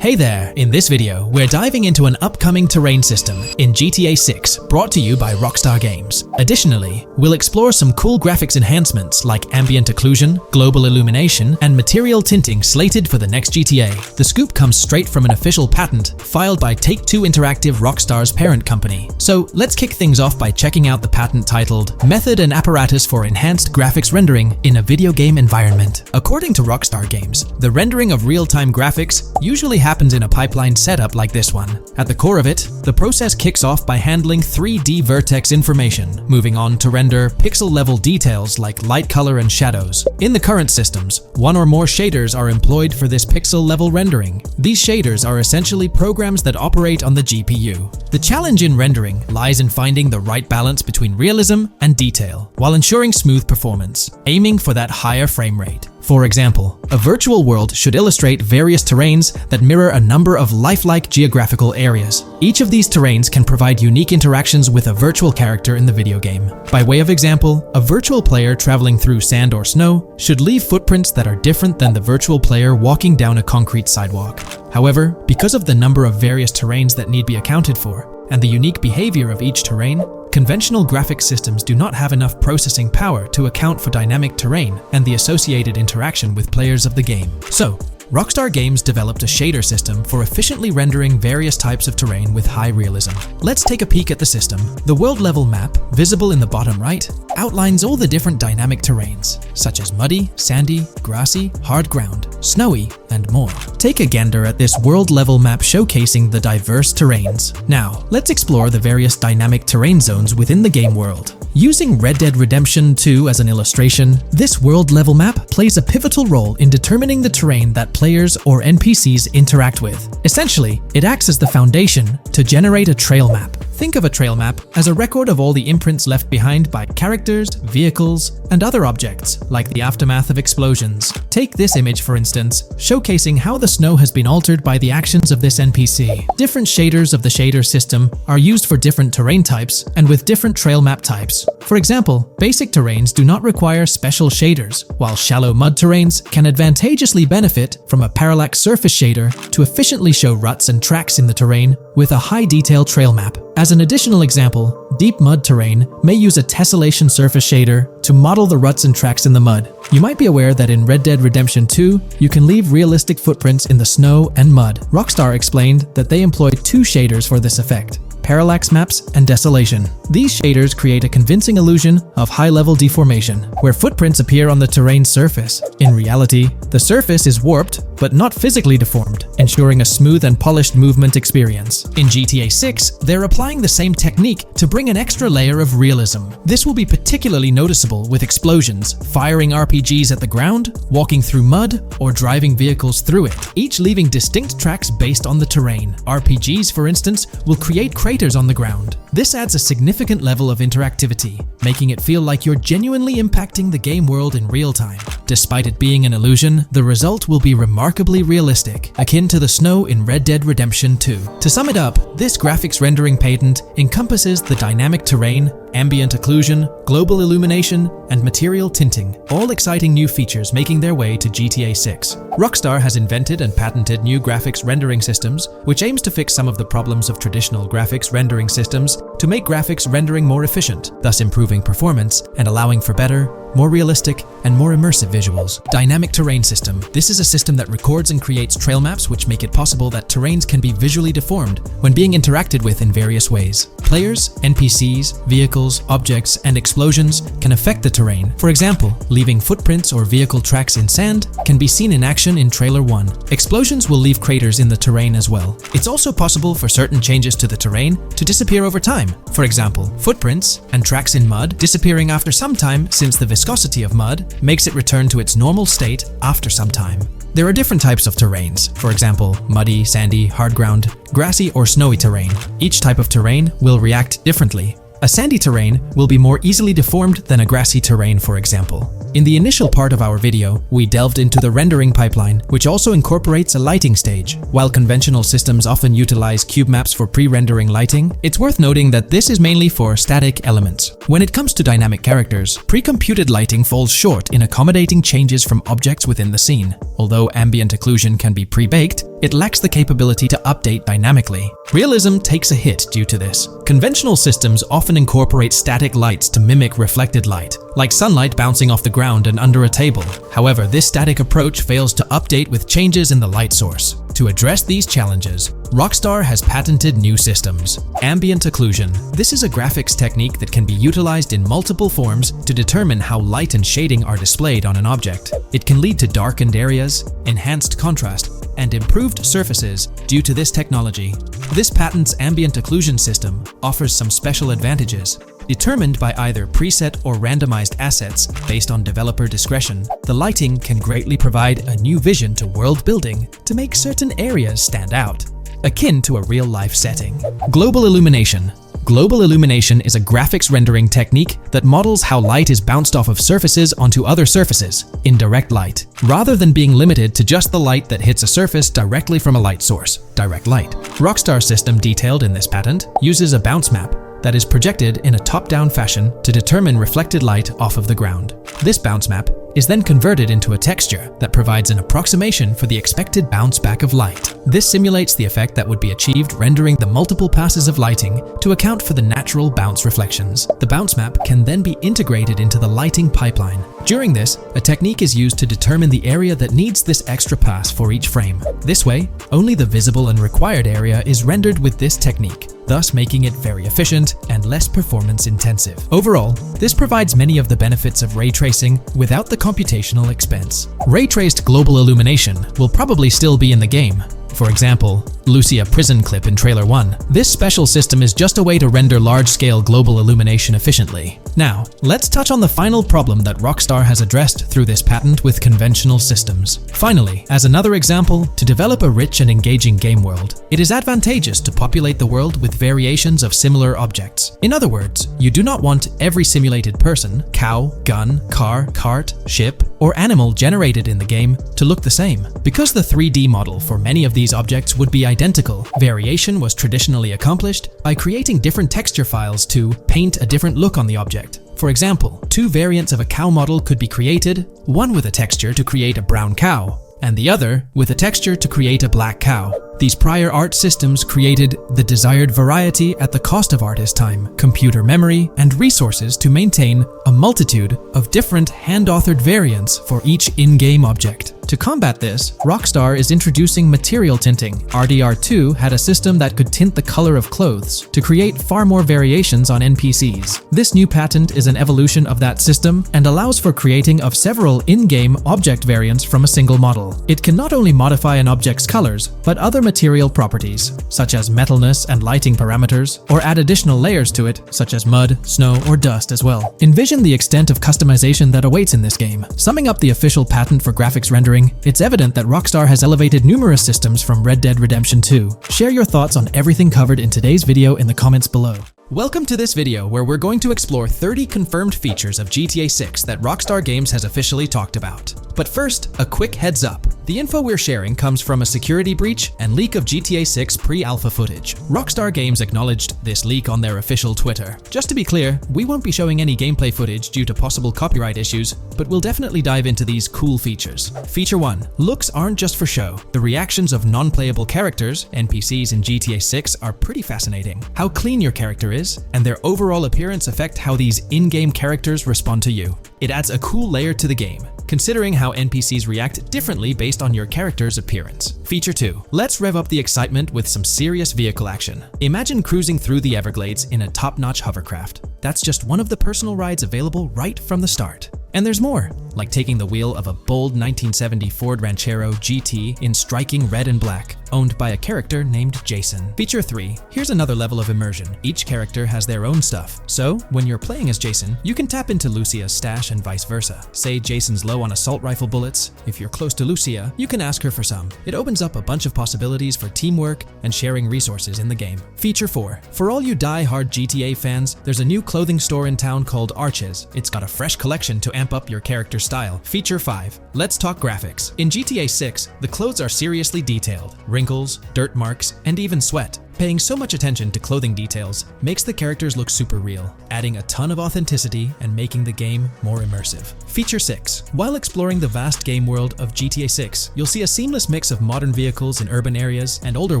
Hey there! In this video, we're diving into an upcoming terrain system in GTA 6 brought to you by Rockstar Games. Additionally, we'll explore some cool graphics enhancements like ambient occlusion, global illumination, and material tinting slated for the next GTA. The scoop comes straight from an official patent filed by Take-Two Interactive, Rockstar's parent company. So let's kick things off by checking out the patent titled Method and Apparatus for Enhanced Graphics Rendering in a Video Game Environment. According to Rockstar Games, the rendering of real-time graphics usually happens in a pipeline setup like this one. At the core of it, the process kicks off by handling 3D vertex information, moving on to render pixel-level details like light, color, and shadows. In the current systems, one or more shaders are employed for this pixel-level rendering. These shaders are essentially programs that operate on the GPU. The challenge in rendering lies in finding the right balance between realism and detail, while ensuring smooth performance, aiming for that higher frame rate. For example, a virtual world should illustrate various terrains that mirror a number of lifelike geographical areas. Each of these terrains can provide unique interactions with a virtual character in the video game. By way of example, a virtual player traveling through sand or snow should leave footprints that are different than the virtual player walking down a concrete sidewalk. However, because of the number of various terrains that need be accounted for, and the unique behavior of each terrain, conventional graphics systems do not have enough processing power to account for dynamic terrain and the associated interaction with players of the game. So, Rockstar Games developed a shader system for efficiently rendering various types of terrain with high realism. Let's take a peek at the system. The world level map, visible in the bottom right, outlines all the different dynamic terrains, such as muddy, sandy, grassy, hard ground, snowy, and more. Take a gander at this world level map showcasing the diverse terrains. Now, let's explore the various dynamic terrain zones within the game world. Using Red Dead Redemption 2 as an illustration, this world-level map plays a pivotal role in determining the terrain that players or NPCs interact with. Essentially, it acts as the foundation to generate a trail map. Think of a trail map as a record of all the imprints left behind by characters, vehicles, and other objects, like the aftermath of explosions. Take this image for instance, showcasing how the snow has been altered by the actions of this NPC. Different shaders of the shader system are used for different terrain types and with different trail map types. For example, basic terrains do not require special shaders, while shallow mud terrains can advantageously benefit from a parallax surface shader to efficiently show ruts and tracks in the terrain with a high-detail trail map. As an additional example, deep mud terrain may use a tessellation surface shader to model the ruts and tracks in the mud. You might be aware that in Red Dead Redemption 2, you can leave realistic footprints in the snow and mud. Rockstar explained that they employed two shaders for this effect: parallax maps and desolation. These shaders create a convincing illusion of high-level deformation, where footprints appear on the terrain's surface. In reality, the surface is warped but not physically deformed, ensuring a smooth and polished movement experience. In GTA 6, they're applying the same technique to bring an extra layer of realism. This will be particularly noticeable with explosions, firing RPGs at the ground, walking through mud, or driving vehicles through it, each leaving distinct tracks based on the terrain. RPGs, for instance, will create craters on the ground. This adds a significant level of interactivity, making it feel like you're genuinely impacting the game world in real time. Despite it being an illusion, the result will be remarkably realistic, akin to the snow in Red Dead Redemption 2. To sum it up, this graphics rendering patent encompasses the dynamic terrain, ambient occlusion, global illumination, and material tinting, all exciting new features making their way to GTA 6. Rockstar has invented and patented new graphics rendering systems, which aims to fix some of the problems of traditional graphics rendering systems to make graphics rendering more efficient, thus improving performance and allowing for better, more realistic, and more immersive visuals. Dynamic Terrain System. This is a system that records and creates trail maps which make it possible that terrains can be visually deformed when being interacted with in various ways. Players, NPCs, vehicles, objects, and explosions can affect the terrain. For example, leaving footprints or vehicle tracks in sand can be seen in action in Trailer 1. Explosions will leave craters in the terrain as well. It's also possible for certain changes to the terrain to disappear over time. For example, footprints and tracks in mud disappearing after some time, since the viscosity of mud makes it return to its normal state after some time. There are different types of terrains, for example, muddy, sandy, hard ground, grassy, or snowy terrain. Each type of terrain will react differently. A sandy terrain will be more easily deformed than a grassy terrain, for example. In the initial part of our video, we delved into the rendering pipeline, which also incorporates a lighting stage. While conventional systems often utilize cube maps for pre-rendering lighting, it's worth noting that this is mainly for static elements. When it comes to dynamic characters, pre-computed lighting falls short in accommodating changes from objects within the scene. Although ambient occlusion can be pre-baked, it lacks the capability to update dynamically. Realism takes a hit due to this. Conventional systems often incorporate static lights to mimic reflected light, like sunlight bouncing off the ground and under a table. However, this static approach fails to update with changes in the light source. To address these challenges, Rockstar has patented new systems. Ambient occlusion. This is a graphics technique that can be utilized in multiple forms to determine how light and shading are displayed on an object. It can lead to darkened areas, enhanced contrast, and improved surfaces due to this technology. This patent's ambient occlusion system offers some special advantages. Determined by either preset or randomized assets based on developer discretion, the lighting can greatly provide a new vision to world building to make certain areas stand out, akin to a real-life setting. Global illumination. Global illumination is a graphics rendering technique that models how light is bounced off of surfaces onto other surfaces in direct light, rather than being limited to just the light that hits a surface directly from a light source, direct light. Rockstar's system detailed in this patent uses a bounce map that is projected in a top-down fashion to determine reflected light off of the ground. This bounce map is then converted into a texture that provides an approximation for the expected bounce back of light. This simulates the effect that would be achieved rendering the multiple passes of lighting to account for the natural bounce reflections. The bounce map can then be integrated into the lighting pipeline. During this, a technique is used to determine the area that needs this extra pass for each frame. This way, only the visible and required area is rendered with this technique, thus making it very efficient and less performance intensive. Overall, this provides many of the benefits of ray tracing without the computational expense. Ray-traced global illumination will probably still be in the game. For example, Lucia prison clip in Trailer 1. This special system is just a way to render large-scale global illumination efficiently. Now, let's touch on the final problem that Rockstar has addressed through this patent with conventional systems. Finally, as another example, to develop a rich and engaging game world, it is advantageous to populate the world with variations of similar objects. In other words, you do not want every simulated person, cow, gun, car, cart, ship, or animal generated in the game to look the same. Because the 3D model for many of these objects would be identical, variation was traditionally accomplished by creating different texture files to paint a different look on the object. For example, two variants of a cow model could be created, one with a texture to create a brown cow, and the other with a texture to create a black cow. These prior art systems created the desired variety at the cost of artist time, computer memory, and resources to maintain a multitude of different hand-authored variants for each in-game object. To combat this, Rockstar is introducing material tinting. RDR2 had a system that could tint the color of clothes to create far more variations on NPCs. This new patent is an evolution of that system and allows for creating of several in-game object variants from a single model. It can not only modify an object's colors, but other material properties, such as metalness and lighting parameters, or add additional layers to it, such as mud, snow, or dust as well. Envision the extent of customization that awaits in this game. Summing up the official patent for graphics rendering, it's evident that Rockstar has elevated numerous systems from Red Dead Redemption 2. Share your thoughts on everything covered in today's video in the comments below. Welcome to this video where we're going to explore 30 confirmed features of GTA 6 that Rockstar Games has officially talked about. But first, a quick heads up. The info we're sharing comes from a security breach and leak of GTA 6 pre-alpha footage. Rockstar Games acknowledged this leak on their official Twitter. Just to be clear, we won't be showing any gameplay footage due to possible copyright issues, but we'll definitely dive into these cool features. Feature 1. Looks aren't just for show. The reactions of non-playable characters, NPCs in GTA 6, are pretty fascinating. How clean your character is, and their overall appearance affect how these in-game characters respond to you. It adds a cool layer to the game, considering how NPCs react differently based on your character's appearance. Feature 2. Let's rev up the excitement with some serious vehicle action. Imagine cruising through the Everglades in a top-notch hovercraft. That's just one of the personal rides available right from the start. And there's more, like taking the wheel of a bold 1970 Ford Ranchero GT in striking red and black. owned by a character named Jason. Feature 3. Here's another level of immersion. Each character has their own stuff. So, when you're playing as Jason, you can tap into Lucia's stash and vice versa. Say Jason's low on assault rifle bullets. If you're close to Lucia, you can ask her for some. It opens up a bunch of possibilities for teamwork and sharing resources in the game. Feature 4. For all you die-hard GTA fans, there's a new clothing store in town called Arches. It's got a fresh collection to amp up your character's style. Feature 5. Let's talk graphics. In GTA 6, the clothes are seriously detailed. Wrinkles, dirt marks, and even sweat. Paying so much attention to clothing details makes the characters look super real, adding a ton of authenticity and making the game more immersive. Feature 6. While exploring the vast game world of GTA 6, you'll see a seamless mix of modern vehicles in urban areas and older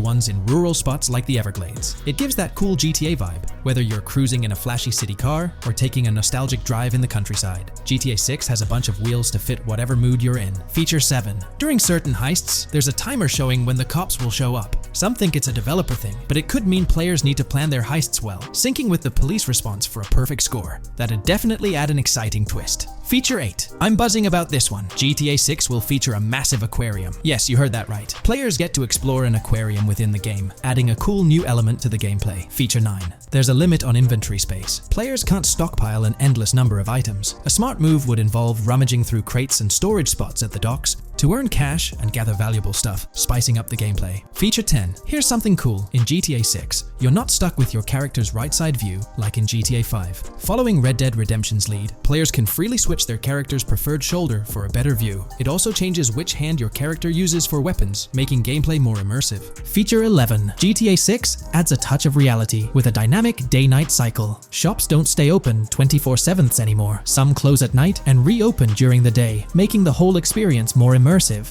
ones in rural spots like the Everglades. It gives that cool GTA vibe, whether you're cruising in a flashy city car or taking a nostalgic drive in the countryside. GTA 6 has a bunch of wheels to fit whatever mood you're in. Feature 7. During certain heists, there's a timer showing when the cops will show up. Some think it's a developer thing, but it could mean players need to plan their heists well, syncing with the police response for a perfect score. That'd definitely add an exciting twist. Feature 8. I'm buzzing about this one. GTA 6 will feature a massive aquarium. Yes, you heard that right. Players get to explore an aquarium within the game, adding a cool new element to the gameplay. Feature 9. There's a limit on inventory space. Players can't stockpile an endless number of items. A smart move would involve rummaging through crates and storage spots at the docks to earn cash and gather valuable stuff, spicing up the gameplay. Feature 10. Here's something cool. In GTA 6, you're not stuck with your character's right side view like in GTA 5. Following Red Dead Redemption's lead, players can freely switch their character's preferred shoulder for a better view. It also changes which hand your character uses for weapons, making gameplay more immersive. Feature 11. GTA 6 adds a touch of reality with a dynamic day-night cycle. Shops don't stay open 24/7 anymore. Some close at night and reopen during the day, making the whole experience more immersive.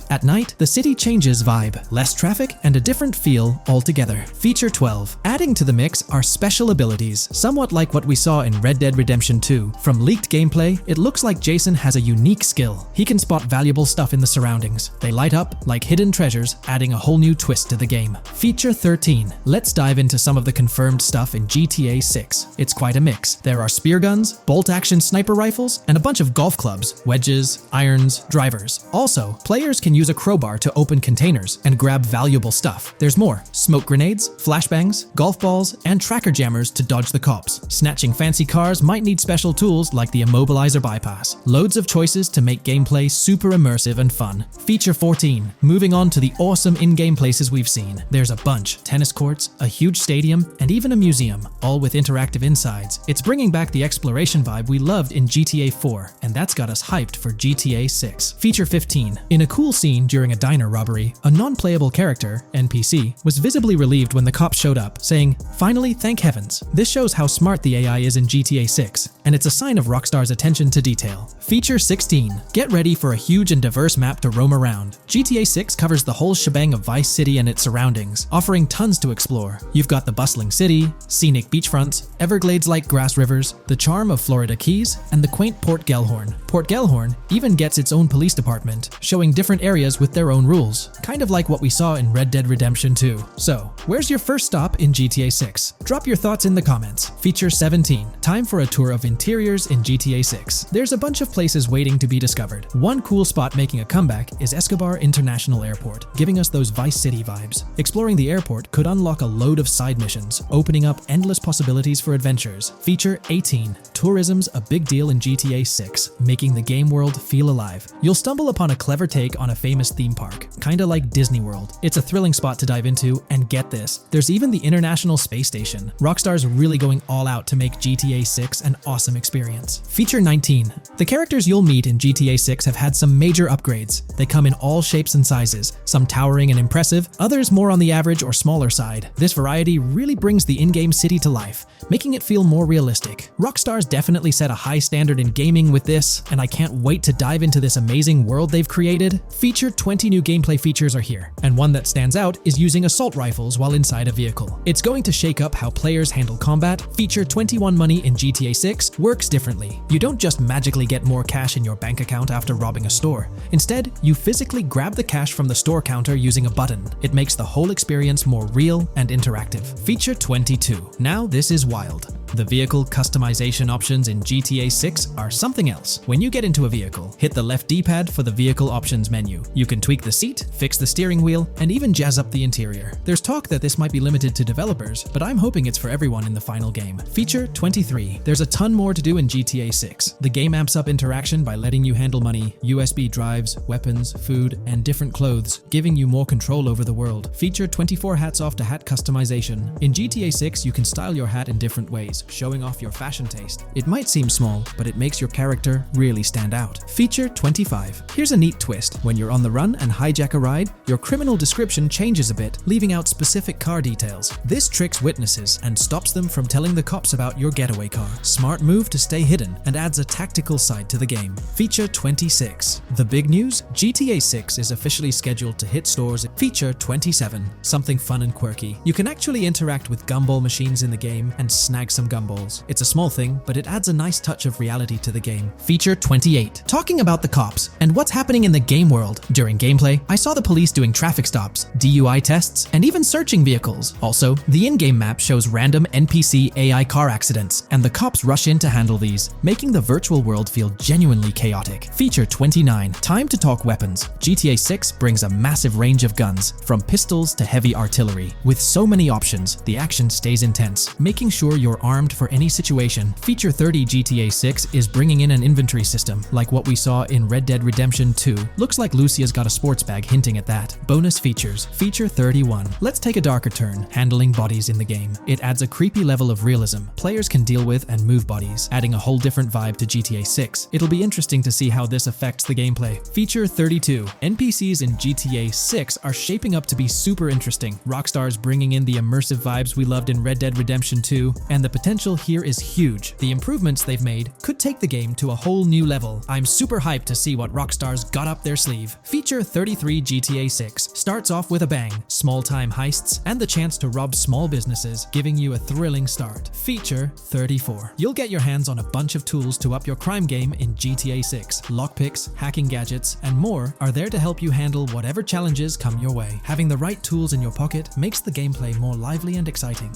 At night, the city changes vibe, less traffic, and a different feel altogether. Feature 12. Adding to the mix are special abilities, somewhat like what we saw in Red Dead Redemption 2. From leaked gameplay, it looks like Jason has a unique skill. He can spot valuable stuff in the surroundings. They light up like hidden treasures, adding a whole new twist to the game. Feature 13. Let's dive into some of the confirmed stuff in GTA 6. It's quite a mix. There are spear guns, bolt-action sniper rifles, and a bunch of golf clubs, wedges, irons, drivers. Also, players can use a crowbar to open containers and grab valuable stuff. There's more: smoke grenades, flashbangs, golf balls, and tracker jammers to dodge the cops. Snatching fancy cars might need special tools like the immobilizer bypass. Loads of choices to make gameplay super immersive and fun. Feature 14. Moving on to the awesome in-game places we've seen. There's a bunch: tennis courts, a huge stadium, and even a museum, all with interactive insides. It's bringing back the exploration vibe we loved in GTA 4, and that's got us hyped for GTA 6. Feature 15. In a cool scene during a diner robbery, a non-playable character, NPC, was visibly relieved when the cops showed up, saying, "Finally, thank heavens." This shows how smart the AI is in GTA 6, and it's a sign of Rockstar's attention to detail. Feature 16. Get ready for a huge and diverse map to roam around. GTA 6 covers the whole shebang of Vice City and its surroundings, offering tons to explore. You've got the bustling city, scenic beachfronts, Everglades-like grass rivers, the charm of Florida Keys, and the quaint Port Gellhorn. Port Gellhorn even gets its own police department, showing different areas with their own rules, kind of like what we saw in Red Dead Redemption 2. So, where's your first stop in GTA 6? Drop your thoughts in the comments. Feature 17. Time for a tour of interiors in GTA 6. There's a bunch of places waiting to be discovered. One cool spot making a comeback is Escobar International Airport, giving us those Vice City vibes. Exploring the airport could unlock a load of side missions, opening up endless possibilities for adventures. Feature 18. Tourism's a big deal in GTA 6, making the game world feel alive. You'll stumble upon a clever take on a famous theme park, kinda like Disney World. It's a thrilling spot to dive into, and get this, there's even the International Space Station. Rockstar's really going all out to make GTA 6 an awesome experience. Feature 19. The characters you'll meet in GTA 6 have had some major upgrades. They come in all shapes and sizes, some towering and impressive, others more on the average or smaller side. This variety really brings the in-game city to life, making it feel more realistic. Rockstar's definitely set a high standard in gaming with this, and I can't wait to dive into this amazing world they've created. Feature 20 new gameplay features are here, and one that stands out is using assault rifles while inside a vehicle. It's going to shake up how players handle combat. Feature 21 money in GTA 6 works differently. You don't just magically get more cash in your bank account after robbing a store. Instead, you physically grab the cash from the store counter using a button. It makes the whole experience more real and interactive. Feature 22. Now this is wild. The vehicle customization options in GTA 6 are something else. When you get into a vehicle, hit the left D-pad for the vehicle options menu. You can tweak the seat, fix the steering wheel, and even jazz up the interior. There's talk that this might be limited to developers, but I'm hoping it's for everyone in the final game. Feature 23. There's a ton more to do in GTA 6. The game amps up interaction by letting you handle money, USB drives, weapons, food, and different clothes, giving you more control over the world. Feature 24. Hats off to hat customization. In GTA 6, you can style your hat in different ways, showing off your fashion taste. It might seem small, but it makes your character really stand out. Feature 25. Here's a neat twist. When you're on the run and hijack a ride, your criminal description changes a bit, leaving out specific car details. This tricks witnesses and stops them from telling the cops about your getaway car. Smart move to stay hidden and adds a tactical side to the game. Feature 26. The big news? GTA 6 is officially scheduled to hit stores. Feature 27. Something fun and quirky. You can actually interact with gumball machines in the game and snag some gumballs. It's a small thing, but it adds a nice touch of reality to the game. Feature 28. Talking about the cops and what's happening in the game world. During gameplay, I saw the police doing traffic stops, DUI tests, and even searching vehicles. Also, the in-game map shows random NPC AI car accidents, and the cops rush in to handle these, making the virtual world feel genuinely chaotic. Feature 29. Time to talk weapons. GTA 6 brings a massive range of guns, from pistols to heavy artillery. With so many options, the action stays intense, making sure you're armed for any situation. Feature 30. GTA 6 is bringing in an inventory system, like what we saw in Red Dead Redemption 2. Looks like Lucia's got a sports bag hinting at that. Bonus features. Feature 31. Let's take a darker turn, handling bodies in the game. It adds a creepy level of realism. Players can deal with and move bodies, adding a whole different vibe to GTA 6. It'll be interesting to see how this affects the gameplay. Feature 32. NPCs in GTA 6 are shaping up to be super interesting. Rockstar's bringing in the immersive vibes we loved in Red Dead Redemption 2, and the potential here is huge. The improvements they've made could take the game to a whole new level. I'm super hyped to see what Rockstar's got up their sleeve. Feature 33. GTA 6 starts off with a bang, small-time heists, and the chance to rob small businesses, giving you a thrilling start. Feature 34. You'll get your hands on a bunch of tools to up your crime game in GTA 6. Lockpicks, hacking gadgets, and more are there to help you handle whatever challenges come your way. Having the right tools in your pocket makes the gameplay more lively and exciting.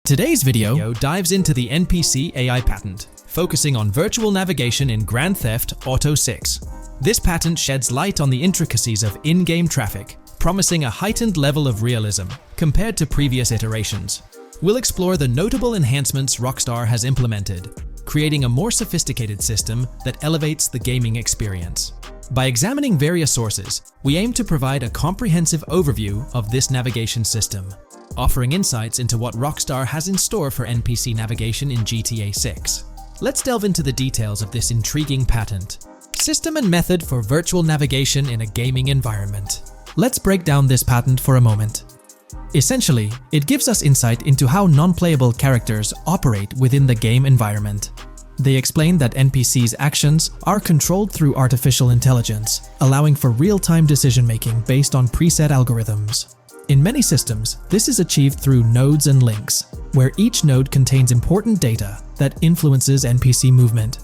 Today's video dives into the NPC AI patent, focusing on virtual navigation in Grand Theft Auto 6. This patent sheds light on the intricacies of in-game traffic, promising a heightened level of realism compared to previous iterations. We'll explore the notable enhancements Rockstar has implemented, creating a more sophisticated system that elevates the gaming experience. By examining various sources, we aim to provide a comprehensive overview of this navigation system, offering insights into what Rockstar has in store for NPC navigation in GTA 6. Let's delve into the details of this intriguing patent. System and method for virtual navigation in a gaming environment. Let's break down this patent for a moment. Essentially, it gives us insight into how non-playable characters operate within the game environment. They explain that NPCs' actions are controlled through artificial intelligence, allowing for real-time decision-making based on preset algorithms. In many systems, this is achieved through nodes and links, where each node contains important data that influences NPC movement.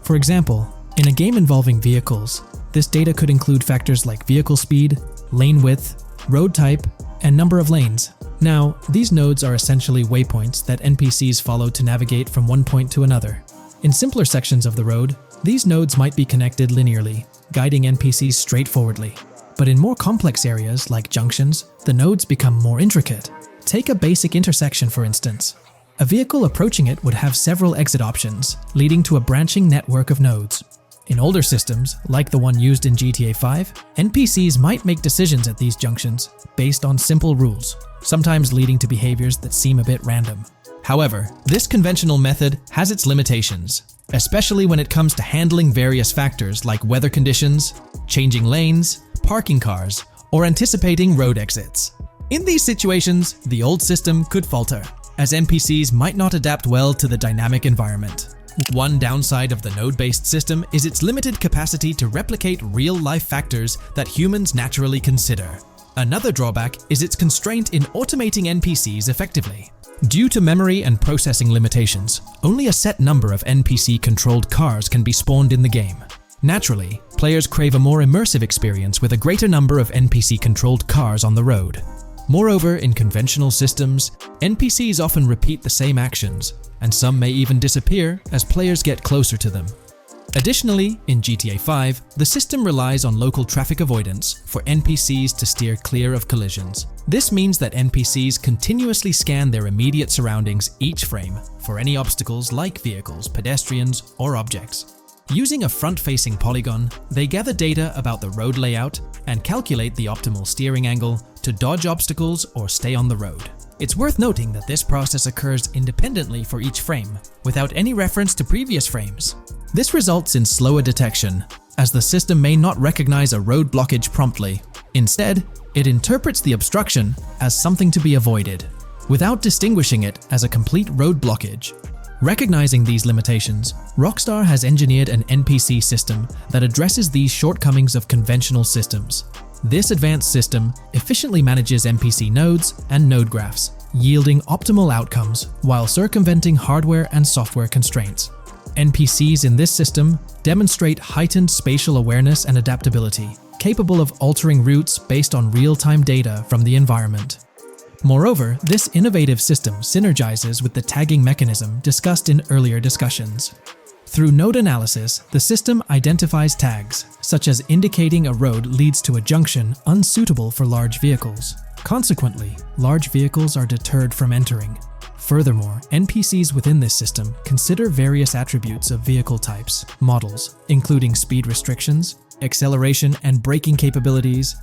For example, in a game involving vehicles, this data could include factors like vehicle speed, lane width, road type, and number of lanes. Now, these nodes are essentially waypoints that NPCs follow to navigate from one point to another. In simpler sections of the road, these nodes might be connected linearly, guiding NPCs straightforwardly. But in more complex areas, like junctions, the nodes become more intricate. Take a basic intersection, for instance. A vehicle approaching it would have several exit options, leading to a branching network of nodes. In older systems, like the one used in GTA 5, NPCs might make decisions at these junctions based on simple rules, sometimes leading to behaviors that seem a bit random. However, this conventional method has its limitations, especially when it comes to handling various factors like weather conditions, changing lanes, parking cars, or anticipating road exits. In these situations, the old system could falter, as NPCs might not adapt well to the dynamic environment. One downside of the node-based system is its limited capacity to replicate real-life factors that humans naturally consider. Another drawback is its constraint in automating NPCs effectively. Due to memory and processing limitations, only a set number of NPC-controlled cars can be spawned in the game. Naturally, players crave a more immersive experience with a greater number of NPC-controlled cars on the road. Moreover, in conventional systems, NPCs often repeat the same actions, and some may even disappear as players get closer to them. Additionally, in GTA 5, the system relies on local traffic avoidance for NPCs to steer clear of collisions. This means that NPCs continuously scan their immediate surroundings each frame for any obstacles like vehicles, pedestrians, or objects. Using a front-facing polygon, they gather data about the road layout and calculate the optimal steering angle to dodge obstacles or stay on the road. It's worth noting that this process occurs independently for each frame, without any reference to previous frames. This results in slower detection, as the system may not recognize a road blockage promptly. Instead, it interprets the obstruction as something to be avoided, without distinguishing it as a complete road blockage. Recognizing these limitations, Rockstar has engineered an NPC system that addresses these shortcomings of conventional systems. This advanced system efficiently manages NPC nodes and node graphs, yielding optimal outcomes while circumventing hardware and software constraints. NPCs in this system demonstrate heightened spatial awareness and adaptability, capable of altering routes based on real-time data from the environment. Moreover, this innovative system synergizes with the tagging mechanism discussed in earlier discussions. Through node analysis, the system identifies tags, such as indicating a road leads to a junction unsuitable for large vehicles. Consequently, large vehicles are deterred from entering. Furthermore, NPCs within this system consider various attributes of vehicle types, models, including speed restrictions, acceleration and braking capabilities,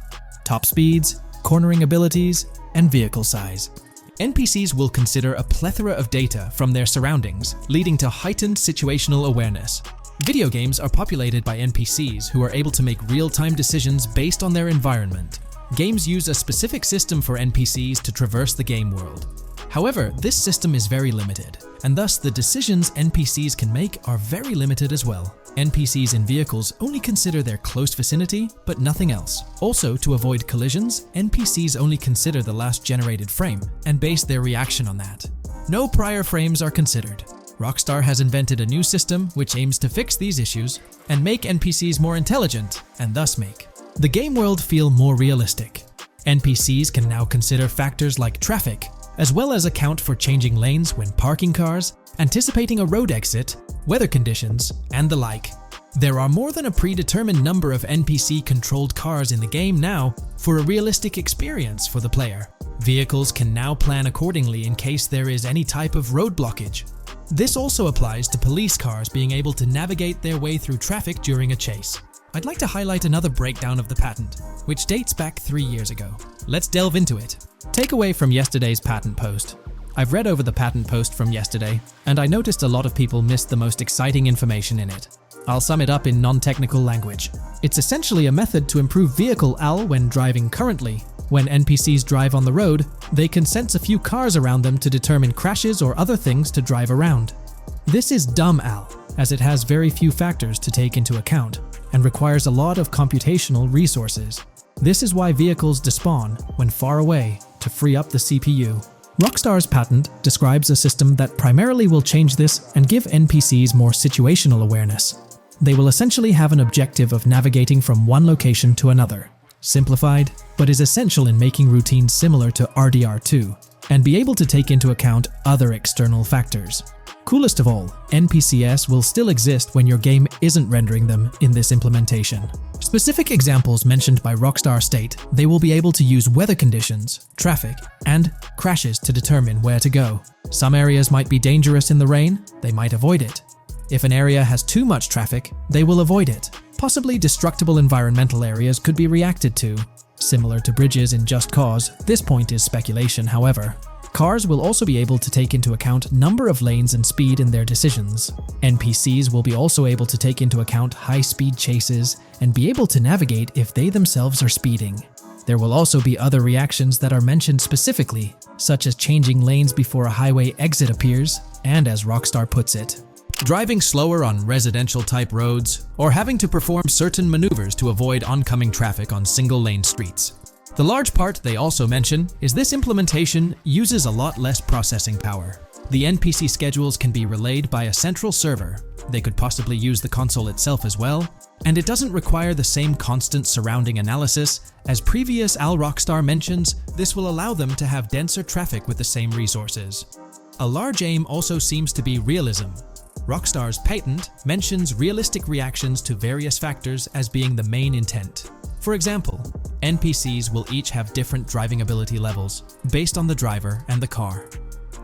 top speeds, cornering abilities, and vehicle size. NPCs will consider a plethora of data from their surroundings, leading to heightened situational awareness. Video games are populated by NPCs who are able to make real-time decisions based on their environment. Games use a specific system for NPCs to traverse the game world. However, this system is very limited, and thus the decisions NPCs can make are very limited as well. NPCs in vehicles only consider their close vicinity, but nothing else. Also, to avoid collisions, NPCs only consider the last generated frame and base their reaction on that. No prior frames are considered. Rockstar has invented a new system which aims to fix these issues and make NPCs more intelligent, and thus make the game world feel more realistic. NPCs can now consider factors like traffic, as well as account for changing lanes when parking cars, anticipating a road exit, weather conditions, and the like. There are more than a predetermined number of NPC-controlled cars in the game now for a realistic experience for the player. Vehicles can now plan accordingly in case there is any type of road blockage. This also applies to police cars being able to navigate their way through traffic during a chase. I'd like to highlight another breakdown of the patent, which dates back 3 years ago. Let's delve into it. Takeaway from yesterday's patent post. I've read over the patent post from yesterday, and I noticed a lot of people missed the most exciting information in it. I'll sum it up in non-technical language. It's essentially a method to improve vehicle AL when driving currently. When NPCs drive on the road, they can sense a few cars around them to determine crashes or other things to drive around. This is dumb AL, as it has very few factors to take into account, and requires a lot of computational resources. This is why vehicles despawn when far away to free up the CPU. Rockstar's patent describes a system that primarily will change this and give NPCs more situational awareness. They will essentially have an objective of navigating from one location to another. Simplified, but is essential in making routines similar to RDR2, and be able to take into account other external factors. Coolest of all, NPCs will still exist when your game isn't rendering them in this implementation. Specific examples mentioned by Rockstar state they will be able to use weather conditions, traffic, and crashes to determine where to go. Some areas might be dangerous in the rain, they might avoid it. If an area has too much traffic, they will avoid it. Possibly destructible environmental areas could be reacted to. Similar to bridges in Just Cause, this point is speculation, however. Cars will also be able to take into account number of lanes and speed in their decisions. NPCs will be also able to take into account high-speed chases and be able to navigate if they themselves are speeding. There will also be other reactions that are mentioned specifically, such as changing lanes before a highway exit appears, and as Rockstar puts it, driving slower on residential-type roads, or having to perform certain maneuvers to avoid oncoming traffic on single-lane streets. The large part they also mention is this implementation uses a lot less processing power. The NPC schedules can be relayed by a central server. They could possibly use the console itself as well, and it doesn't require the same constant surrounding analysis. As previous Al Rockstar mentions, this will allow them to have denser traffic with the same resources. A large aim also seems to be realism. Rockstar's patent mentions realistic reactions to various factors as being the main intent. For example, NPCs will each have different driving ability levels based on the driver and the car.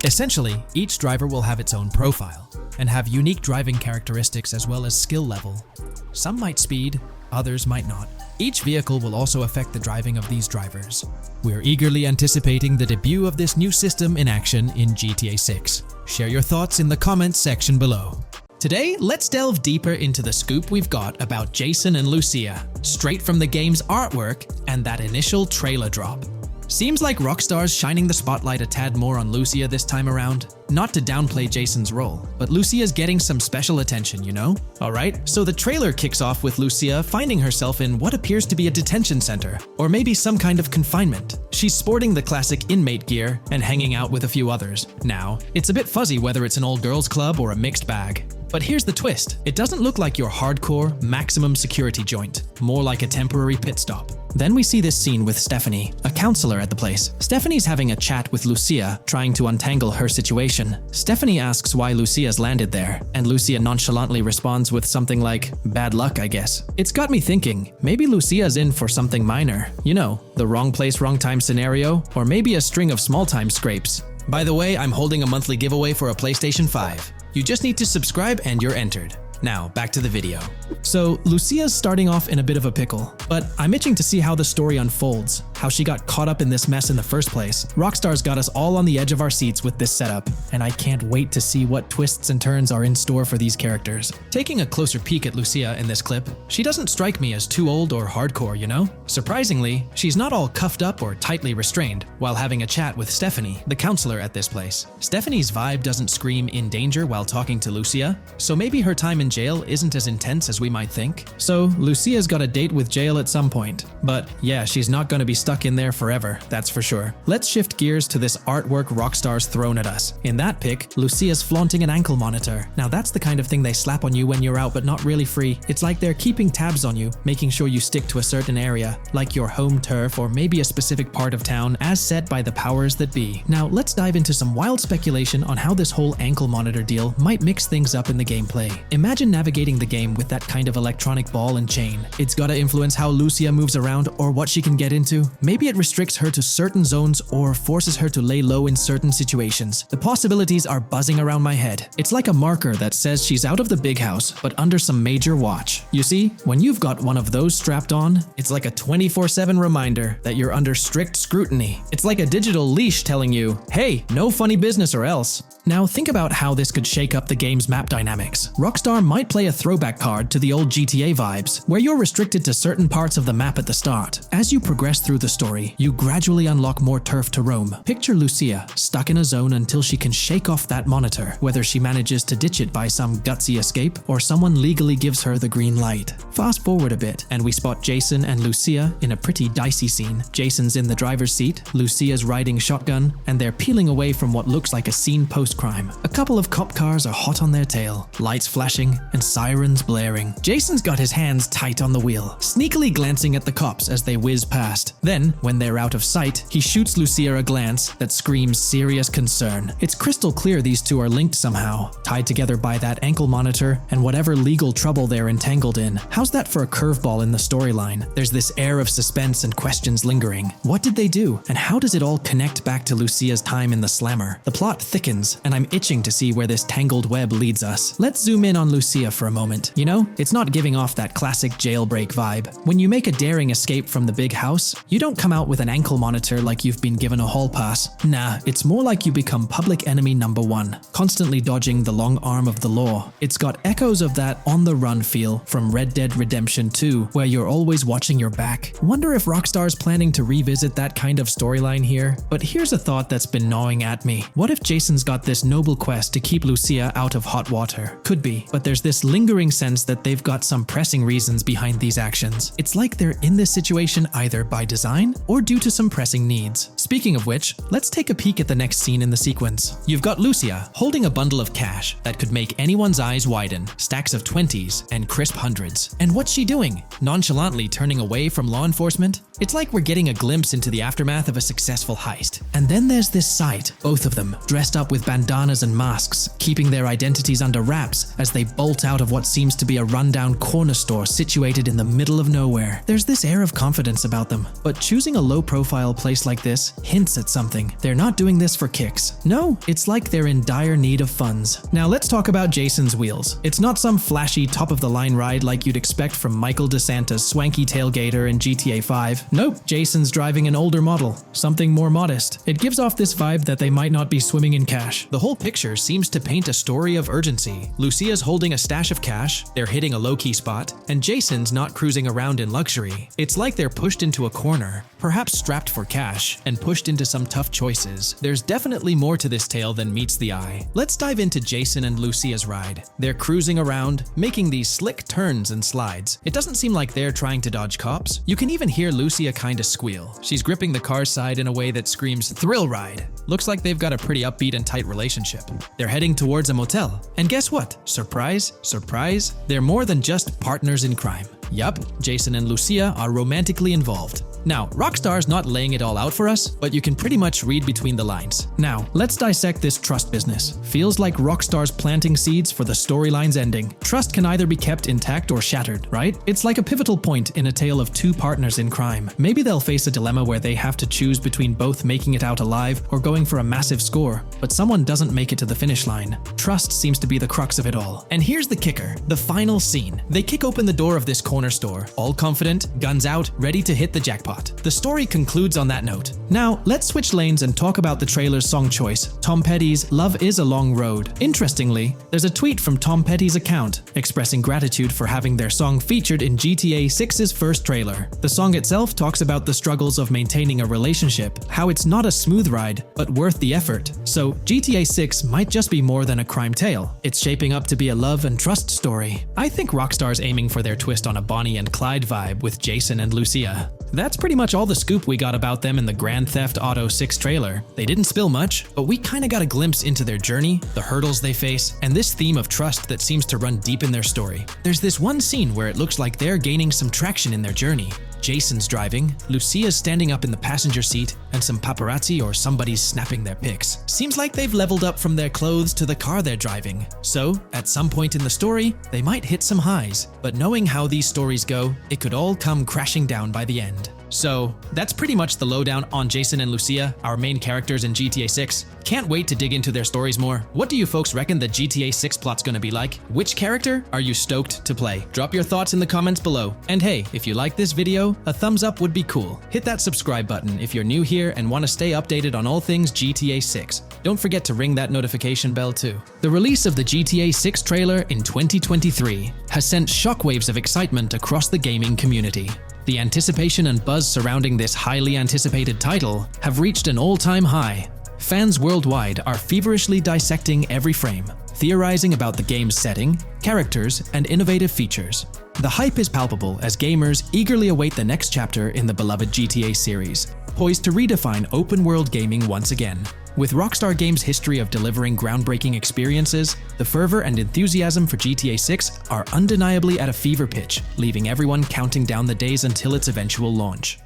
Essentially, each driver will have its own profile and have unique driving characteristics as well as skill level. Some might speed, others might not. Each vehicle will also affect the driving of these drivers. We're eagerly anticipating the debut of this new system in action in GTA 6. Share your thoughts in the comments section below. Today, let's delve deeper into the scoop we've got about Jason and Lucia, straight from the game's artwork and that initial trailer drop. Seems like Rockstar's shining the spotlight a tad more on Lucia this time around. Not to downplay Jason's role, but Lucia's getting some special attention, you know? Alright, so the trailer kicks off with Lucia finding herself in what appears to be a detention center, or maybe some kind of confinement. She's sporting the classic inmate gear and hanging out with a few others. Now, it's a bit fuzzy whether it's an all girls club or a mixed bag. But here's the twist. It doesn't look like your hardcore, maximum security joint, more like a temporary pit stop. Then we see this scene with Stephanie, a counselor at the place. Stephanie's having a chat with Lucia, trying to untangle her situation. Stephanie asks why Lucia's landed there, and Lucia nonchalantly responds with something like, "Bad luck, I guess." It's got me thinking, maybe Lucia's in for something minor. You know, the wrong place, wrong time scenario, or maybe a string of small-time scrapes. By the way, I'm holding a monthly giveaway for a PlayStation 5. You just need to subscribe and you're entered. Now, back to the video. So, Lucia's starting off in a bit of a pickle, but I'm itching to see how the story unfolds, how she got caught up in this mess in the first place. Rockstar's got us all on the edge of our seats with this setup, and I can't wait to see what twists and turns are in store for these characters. Taking a closer peek at Lucia in this clip, she doesn't strike me as too old or hardcore, you know? Surprisingly, she's not all cuffed up or tightly restrained while having a chat with Stephanie, the counselor at this place. Stephanie's vibe doesn't scream in danger while talking to Lucia, so maybe her time in jail isn't as intense as we might think. So, Lucia's got a date with jail at some point. But yeah, she's not gonna be stuck in there forever, that's for sure. Let's shift gears to this artwork Rockstar's thrown at us. In that pic, Lucia's flaunting an ankle monitor. Now that's the kind of thing they slap on you when you're out but not really free. It's like they're keeping tabs on you, making sure you stick to a certain area, like your home turf or maybe a specific part of town as set by the powers that be. Now let's dive into some wild speculation on how this whole ankle monitor deal might mix things up in the gameplay. Imagine navigating the game with that kind of electronic ball and chain. It's gotta influence how Lucia moves around or what she can get into. Maybe it restricts her to certain zones or forces her to lay low in certain situations. The possibilities are buzzing around my head. It's like a marker that says she's out of the big house, but under some major watch. You see, when you've got one of those strapped on, it's like a 24/7 reminder that you're under strict scrutiny. It's like a digital leash telling you, hey, no funny business or else. Now think about how this could shake up the game's map dynamics. Rockstar might play a throwback card to the old GTA vibes, where you're restricted to certain parts of the map at the start. As you progress through the story, you gradually unlock more turf to roam. Picture Lucia, stuck in a zone until she can shake off that monitor, whether she manages to ditch it by some gutsy escape, or someone legally gives her the green light. Fast forward a bit, and we spot Jason and Lucia in a pretty dicey scene. Jason's in the driver's seat, Lucia's riding shotgun, and they're peeling away from what looks like a scene post-crime. A couple of cop cars are hot on their tail, lights flashing, and sirens blaring. Jason's got his hands tight on the wheel, sneakily glancing at the cops as they whiz past. Then, when they're out of sight, he shoots Lucia a glance that screams serious concern. It's crystal clear these two are linked somehow, tied together by that ankle monitor and whatever legal trouble they're entangled in. How's that for a curveball in the storyline? There's this air of suspense and questions lingering. What did they do? And how does it all connect back to Lucia's time in the slammer? The plot thickens, and I'm itching to see where this tangled web leads us. Let's zoom in on Lucia for a moment. You know, it's not giving off that classic jailbreak vibe. When you make a daring escape from the big house, you don't come out with an ankle monitor like you've been given a hall pass. Nah, it's more like you become public enemy number one, constantly dodging the long arm of the law. It's got echoes of that on-the-run feel from Red Dead Redemption 2, where you're always watching your back. Wonder if Rockstar's planning to revisit that kind of storyline here? But here's a thought that's been gnawing at me. What if Jason's got this this noble quest to keep Lucia out of hot water. Could be, but there's this lingering sense that they've got some pressing reasons behind these actions. It's like they're in this situation either by design or due to some pressing needs. Speaking of which, let's take a peek at the next scene in the sequence. You've got Lucia holding a bundle of cash that could make anyone's eyes widen, stacks of 20s and crisp hundreds. And what's she doing? Nonchalantly turning away from law enforcement? It's like we're getting a glimpse into the aftermath of a successful heist. And then there's this sight, both of them dressed up with bandanas and masks, keeping their identities under wraps as they bolt out of what seems to be a rundown corner store situated in the middle of nowhere. There's this air of confidence about them, but choosing a low-profile place like this hints at something. They're not doing this for kicks. No, it's like they're in dire need of funds. Now let's talk about Jason's wheels. It's not some flashy top-of-the-line ride like you'd expect from Michael DeSanta's swanky tailgater in GTA 5. Nope, Jason's driving an older model, something more modest. It gives off this vibe that they might not be swimming in cash. The whole picture seems to paint a story of urgency. Lucia's holding a stash of cash, they're hitting a low-key spot, and Jason's not cruising around in luxury. It's like they're pushed into a corner, perhaps strapped for cash, and pushed into some tough choices. There's definitely more to this tale than meets the eye. Let's dive into Jason and Lucia's ride. They're cruising around, making these slick turns and slides. It doesn't seem like they're trying to dodge cops. You can even hear Lucia kinda squeal. She's gripping the car's side in a way that screams thrill ride. Looks like they've got a pretty upbeat and tight relationship. They're heading towards a motel. And guess what? Surprise, surprise, they're more than just partners in crime. Yup, Jason and Lucia are romantically involved. Now, Rockstar's not laying it all out for us, but you can pretty much read between the lines. Now, let's dissect this trust business. Feels like Rockstar's planting seeds for the storyline's ending. Trust can either be kept intact or shattered, right? It's like a pivotal point in a tale of two partners in crime. Maybe they'll face a dilemma where they have to choose between both making it out alive or going for a massive score, but someone doesn't make it to the finish line. Trust seems to be the crux of it all. And here's the kicker, the final scene. They kick open the door of this corner store, all confident, guns out, ready to hit the jackpot. The story concludes on that note. Now, let's switch lanes and talk about the trailer's song choice, Tom Petty's Love Is a Long Road. Interestingly, there's a tweet from Tom Petty's account expressing gratitude for having their song featured in GTA 6's first trailer. The song itself talks about the struggles of maintaining a relationship, how it's not a smooth ride, but worth the effort. So, GTA 6 might just be more than a crime tale. It's shaping up to be a love and trust story. I think Rockstar's aiming for their twist on a Bonnie and Clyde vibe with Jason and Lucia. That's pretty much all the scoop we got about them in the Grand Theft Auto 6 trailer. They didn't spill much, but we kinda got a glimpse into their journey, the hurdles they face, and this theme of trust that seems to run deep in their story. There's this one scene where it looks like they're gaining some traction in their journey. Jason's driving, Lucia's standing up in the passenger seat, and some paparazzi or somebody's snapping their pics. Seems like they've leveled up from their clothes to the car they're driving. So, at some point in the story, they might hit some highs. But knowing how these stories go, it could all come crashing down by the end. So, that's pretty much the lowdown on Jason and Lucia, our main characters in GTA 6. Can't wait to dig into their stories more. What do you folks reckon the GTA 6 plot's gonna be like? Which character are you stoked to play? Drop your thoughts in the comments below. And hey, if you like this video, a thumbs up would be cool. Hit that subscribe button if you're new here and want to stay updated on all things GTA 6. Don't forget to ring that notification bell too. The release of the GTA 6 trailer in 2023 has sent shockwaves of excitement across the gaming community. The anticipation and buzz surrounding this highly anticipated title have reached an all-time high. Fans worldwide are feverishly dissecting every frame, theorizing about the game's setting, characters, and innovative features. The hype is palpable as gamers eagerly await the next chapter in the beloved GTA series, poised to redefine open-world gaming once again. With Rockstar Games' history of delivering groundbreaking experiences, the fervor and enthusiasm for GTA 6 are undeniably at a fever pitch, leaving everyone counting down the days until its eventual launch.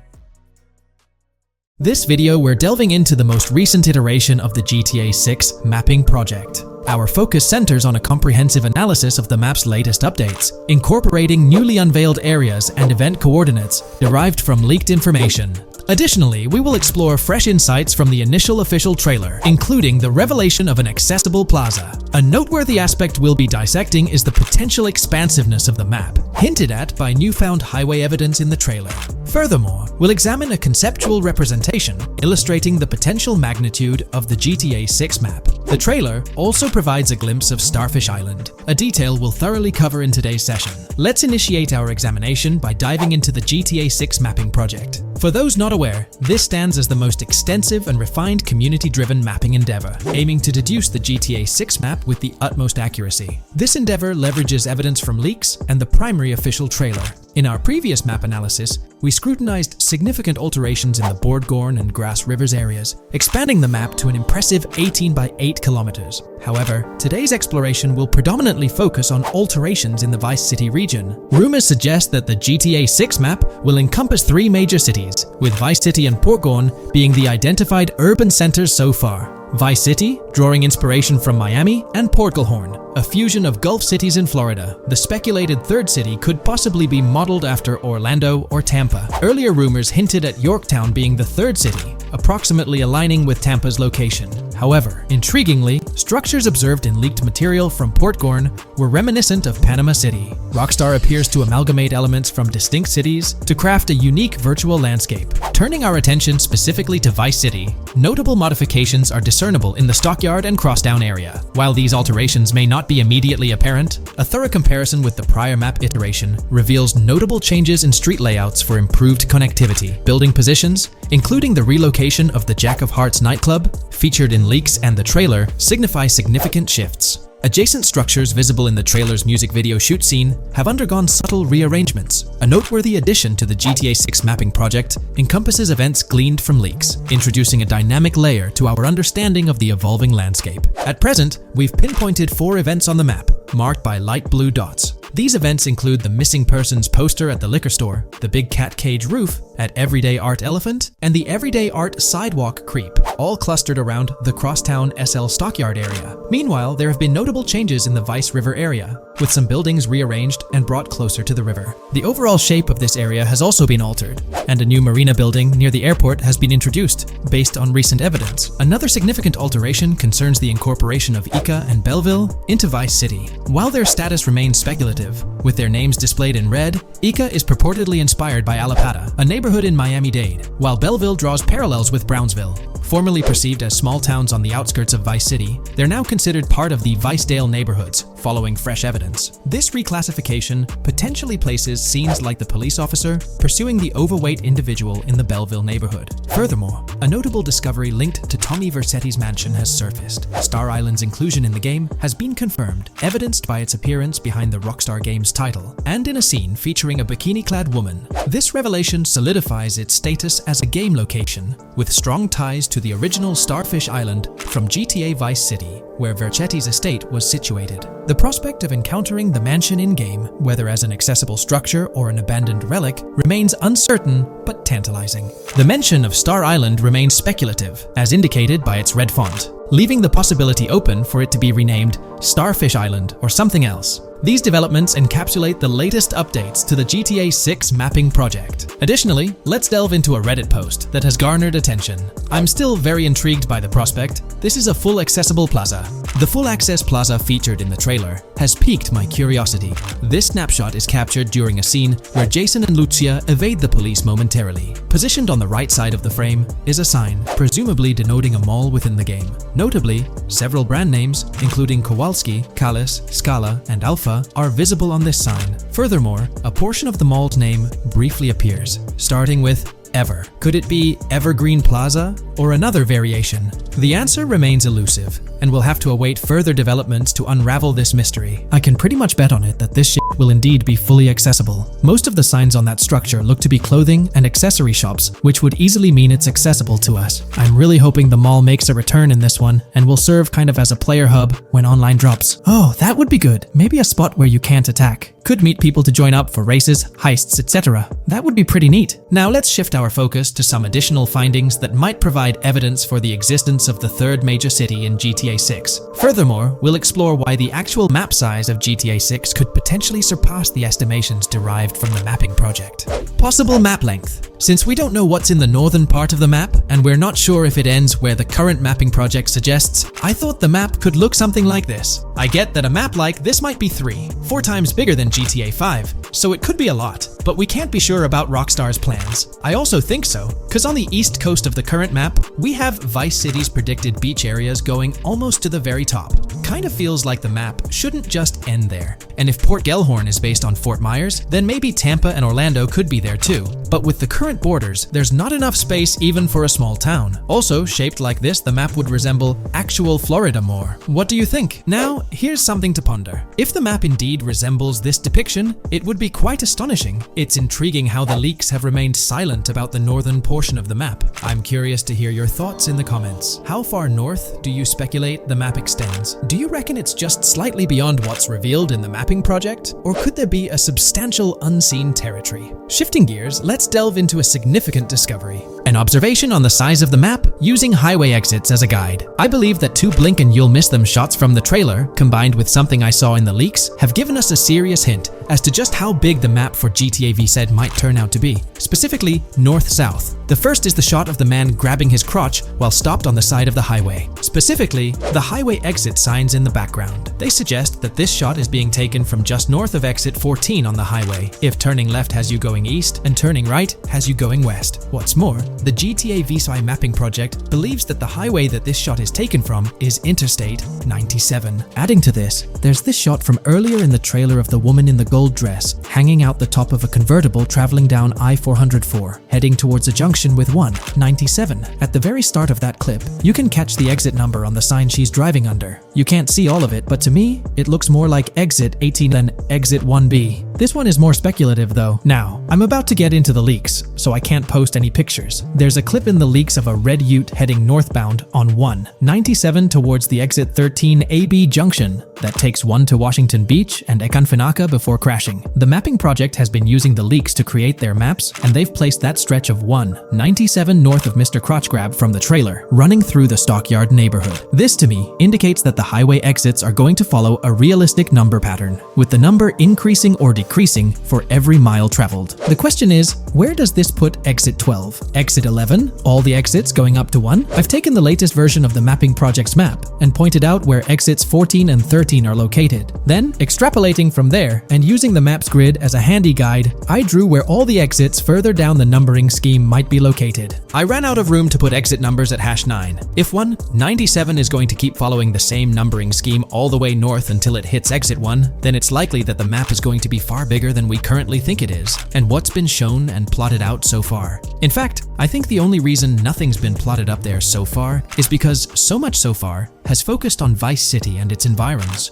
This video, we're delving into the most recent iteration of the GTA 6 mapping project. Our focus centers on a comprehensive analysis of the map's latest updates, incorporating newly unveiled areas and event coordinates derived from leaked information. Additionally, we will explore fresh insights from the initial official trailer, including the revelation of an accessible plaza. A noteworthy aspect we'll be dissecting is the potential expansiveness of the map, hinted at by newfound highway evidence in the trailer. Furthermore, we'll examine a conceptual representation illustrating the potential magnitude of the GTA 6 map. The trailer also provides a glimpse of Starfish Island, a detail we'll thoroughly cover in today's session. Let's initiate our examination by diving into the GTA 6 mapping project. For those not aware, this stands as the most extensive and refined community-driven mapping endeavor, aiming to deduce the GTA 6 map with the utmost accuracy. This endeavor leverages evidence from leaks and the primary official trailer. In our previous map analysis, we scrutinized significant alterations in the Bordgorn and Grass Rivers areas, expanding the map to an impressive 18 by 8 kilometers. However, today's exploration will predominantly focus on alterations in the Vice City region. Rumors suggest that the GTA 6 map will encompass 3 major cities, with Vice City and Portgorn being the identified urban centers so far. Vice City, drawing inspiration from Miami, and Portgorn, a fusion of Gulf cities in Florida. The speculated third city could possibly be modeled after Orlando or Tampa. Earlier rumors hinted at Yorktown being the third city, approximately aligning with Tampa's location. However, intriguingly, structures observed in leaked material from Portgorn were reminiscent of Panama City. Rockstar appears to amalgamate elements from distinct cities to craft a unique virtual landscape. Turning our attention specifically to Vice City, notable modifications are discernible in the Stockyard and Crosstown area. While these alterations may not be immediately apparent, a thorough comparison with the prior map iteration reveals notable changes in street layouts for improved connectivity. Building positions, including the relocation of the Jack of Hearts nightclub, featured in leaks and the trailer, signify significant shifts. Adjacent structures visible in the trailer's music video shoot scene have undergone subtle rearrangements. A noteworthy addition to the GTA 6 mapping project encompasses events gleaned from leaks, introducing a dynamic layer to our understanding of the evolving landscape. At present, we've pinpointed 4 events on the map, marked by light blue dots. These events include the missing persons poster at the liquor store, the big cat cage roof at Everyday Art Elephant, and the Everyday Art Sidewalk Creep, all clustered around the Crosstown SL Stockyard area. Meanwhile, there have been notable changes in the Vice River area, with some buildings rearranged and brought closer to the river. The overall shape of this area has also been altered, and a new marina building near the airport has been introduced, based on recent evidence. Another significant alteration concerns the incorporation of Ica and Belleville into Vice City. While their status remains speculative, with their names displayed in red, Ica is purportedly inspired by Allapattah, a neighborhood in Miami-Dade, while Belleville draws parallels with Brownsville. Formerly perceived as small towns on the outskirts of Vice City, they're now considered part of the Vicedale neighborhoods, following fresh evidence. This reclassification potentially places scenes like the police officer pursuing the overweight individual in the Belleville neighborhood. Furthermore, a notable discovery linked to Tommy Vercetti's mansion has surfaced. Star Island's inclusion in the game has been confirmed, evidenced by its appearance behind the Rockstar Games title, and in a scene featuring a bikini-clad woman. This revelation solidifies its status as a game location, with strong ties to the original Starfish Island from GTA Vice City, where Vercetti's estate was situated. The prospect of encountering the mansion in-game, whether as an accessible structure or an abandoned relic, remains uncertain but tantalizing. The mention of Star Island remains speculative, as indicated by its red font, leaving the possibility open for it to be renamed Starfish Island or something else. These developments encapsulate the latest updates to the GTA 6 mapping project. Additionally, let's delve into a Reddit post that has garnered attention. I'm still very intrigued by the prospect. This is a full accessible plaza. The full access plaza featured in the trailer has piqued my curiosity. This snapshot is captured during a scene where Jason and Lucia evade the police momentarily. Positioned on the right side of the frame is a sign, presumably denoting a mall within the game. Notably, several brand names, including Kowalski, Callis, Scala, and Alpha, are visible on this sign. Furthermore, a portion of the mall's name briefly appears, starting with Ever. Could it be Evergreen Plaza or another variation? The answer remains elusive, and we'll have to await further developments to unravel this mystery. I can pretty much bet on it that this shit will indeed be fully accessible. Most of the signs on that structure look to be clothing and accessory shops, which would easily mean it's accessible to us. I'm really hoping the mall makes a return in this one and will serve kind of as a player hub when online drops. Oh, that would be good. Maybe a spot where you can't attack. Could meet people to join up for races, heists, etc. That would be pretty neat. Now let's shift our focus to some additional findings that might provide evidence for the existence of the third major city in GTA 6. Furthermore, we'll explore why the actual map size of GTA 6 could potentially surpass the estimations derived from the mapping project. Possible map length. Since we don't know what's in the northern part of the map, and we're not sure if it ends where the current mapping project suggests, I thought the map could look something like this. I get that a map like this might be 4 times bigger than GTA 5, so it could be a lot, but we can't be sure about Rockstar's plans. I also think so, because on the east coast of the current map, we have Vice City's predicted beach areas going almost to the very top. Kind of feels like the map shouldn't just end there. And if Port Gellhorn is based on Fort Myers, then maybe Tampa and Orlando could be there too. But with the current borders, there's not enough space even for a small town. Also, shaped like this, the map would resemble actual Florida more. What do you think? Now, here's something to ponder. If the map indeed resembles this depiction, it would be quite astonishing. It's intriguing how the leaks have remained silent about the northern portion of the map. I'm curious to hear your thoughts in the comments. How far north do you speculate the map extends? Do you reckon it's just slightly beyond what's revealed in the mapping project? Or could there be a substantial unseen territory? Shifting gears, let's delve into a significant discovery. An observation on the size of the map using highway exits as a guide. I believe that two blink and you'll miss them shots from the trailer, combined with something I saw in the leaks, have given us a serious hint as to just how big the map for GTA VZ might turn out to be. Specifically, north-south. The first is the shot of the man grabbing his crotch while stopped on the side of the highway. Specifically, the highway exit signs in the background. They suggest that this shot is being taken from just north of exit 14 on the highway, if turning left has you going east and turning right has you going west. What's more, the GTA VSI mapping project believes that the highway that this shot is taken from is Interstate 97. Adding to this, there's this shot from earlier in the trailer of the woman in the gold dress hanging out the top of a convertible traveling down I-404, heading towards a junction with 197. At the very start of that clip, you can catch the exit number on the sign she's driving under. You can't see all of it, but to me, it looks more like exit 18 than exit 1B. This one is more speculative though. Now, I'm about to get into the leaks, so I can't post any pictures. There's a clip in the leaks of a red ute heading northbound on 197 towards the exit 13 AB junction that takes 1 to Washington Beach and Ekanfinaka before crashing. The mapping project has been using the leaks to create their maps, and they've placed that stretch of 197 north of Mr. Crotch Grab from the trailer, running through the Stockyard neighborhood. This to me indicates that the highway exits are going to follow a realistic number pattern, with the number increasing or decreasing for every mile traveled. The question is, where does this put exit 12? Exit 11? All the exits going up to 1? I've taken the latest version of the mapping project's map and pointed out where exits 14 and 13 are located. Then, extrapolating from there and using the map's grid as a handy guide, I drew where all the exits further down the numbering scheme might be located. I ran out of room to put exit numbers at #9. If 197 is going to keep following the same numbering scheme all the way north until it hits exit 1, then it's likely that the map is going to be far bigger than we currently think it is, and what's been shown and plotted out so far. In fact, I think the only reason nothing's been plotted up there so far is because so much so far has focused on Vice City and its environs.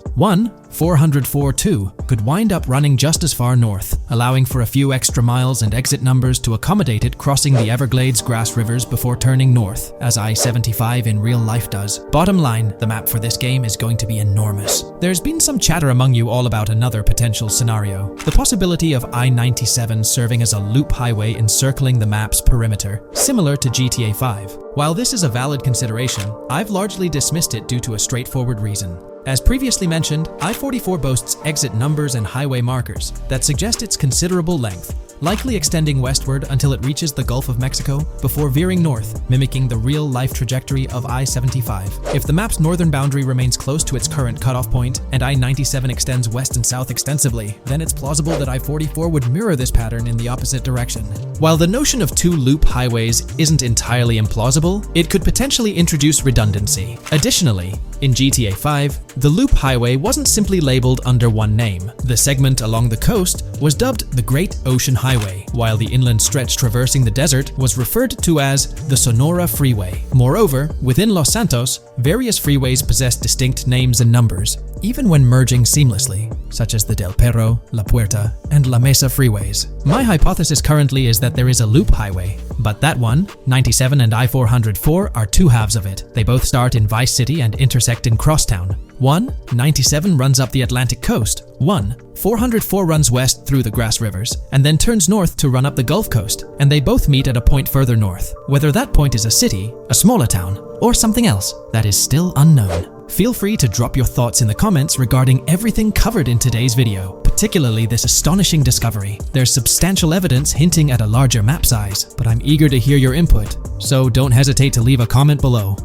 404-2 could wind up running just as far north, allowing for a few extra miles and exit numbers to accommodate it crossing the Everglades grass rivers before turning north, as I-75 in real life does. Bottom line, the map for this game is going to be enormous. There's been some chatter among you all about another potential scenario, the possibility of I-97 serving as a loop highway encircling the map's perimeter, similar to GTA 5. While this is a valid consideration, I've largely dismissed it due to a straightforward reason. As previously mentioned, I-44 boasts exit numbers and highway markers that suggest its considerable length, likely extending westward until it reaches the Gulf of Mexico before veering north, mimicking the real-life trajectory of I-75. If the map's northern boundary remains close to its current cutoff point, and I-97 extends west and south extensively, then it's plausible that I-44 would mirror this pattern in the opposite direction. While the notion of two loop highways isn't entirely implausible, it could potentially introduce redundancy. Additionally, in GTA 5, the loop highway wasn't simply labeled under one name. The segment along the coast was dubbed the Great Ocean Highway, while the inland stretch traversing the desert was referred to as the Sonora Freeway. Moreover, within Los Santos, various freeways possess distinct names and numbers, even when merging seamlessly, such as the Del Perro, La Puerta, and La Mesa freeways. My hypothesis currently is that there is a loop highway, but that one, 97 and I-404, are two halves of it. They both start in Vice City and intersect in Crosstown. 197 runs up the Atlantic coast. 404 runs west through the Grass Rivers, and then turns north to run up the Gulf Coast, and they both meet at a point further north. Whether that point is a city, a smaller town, or something else, that is still unknown. Feel free to drop your thoughts in the comments regarding everything covered in today's video, particularly this astonishing discovery. There's substantial evidence hinting at a larger map size, but I'm eager to hear your input, so don't hesitate to leave a comment below.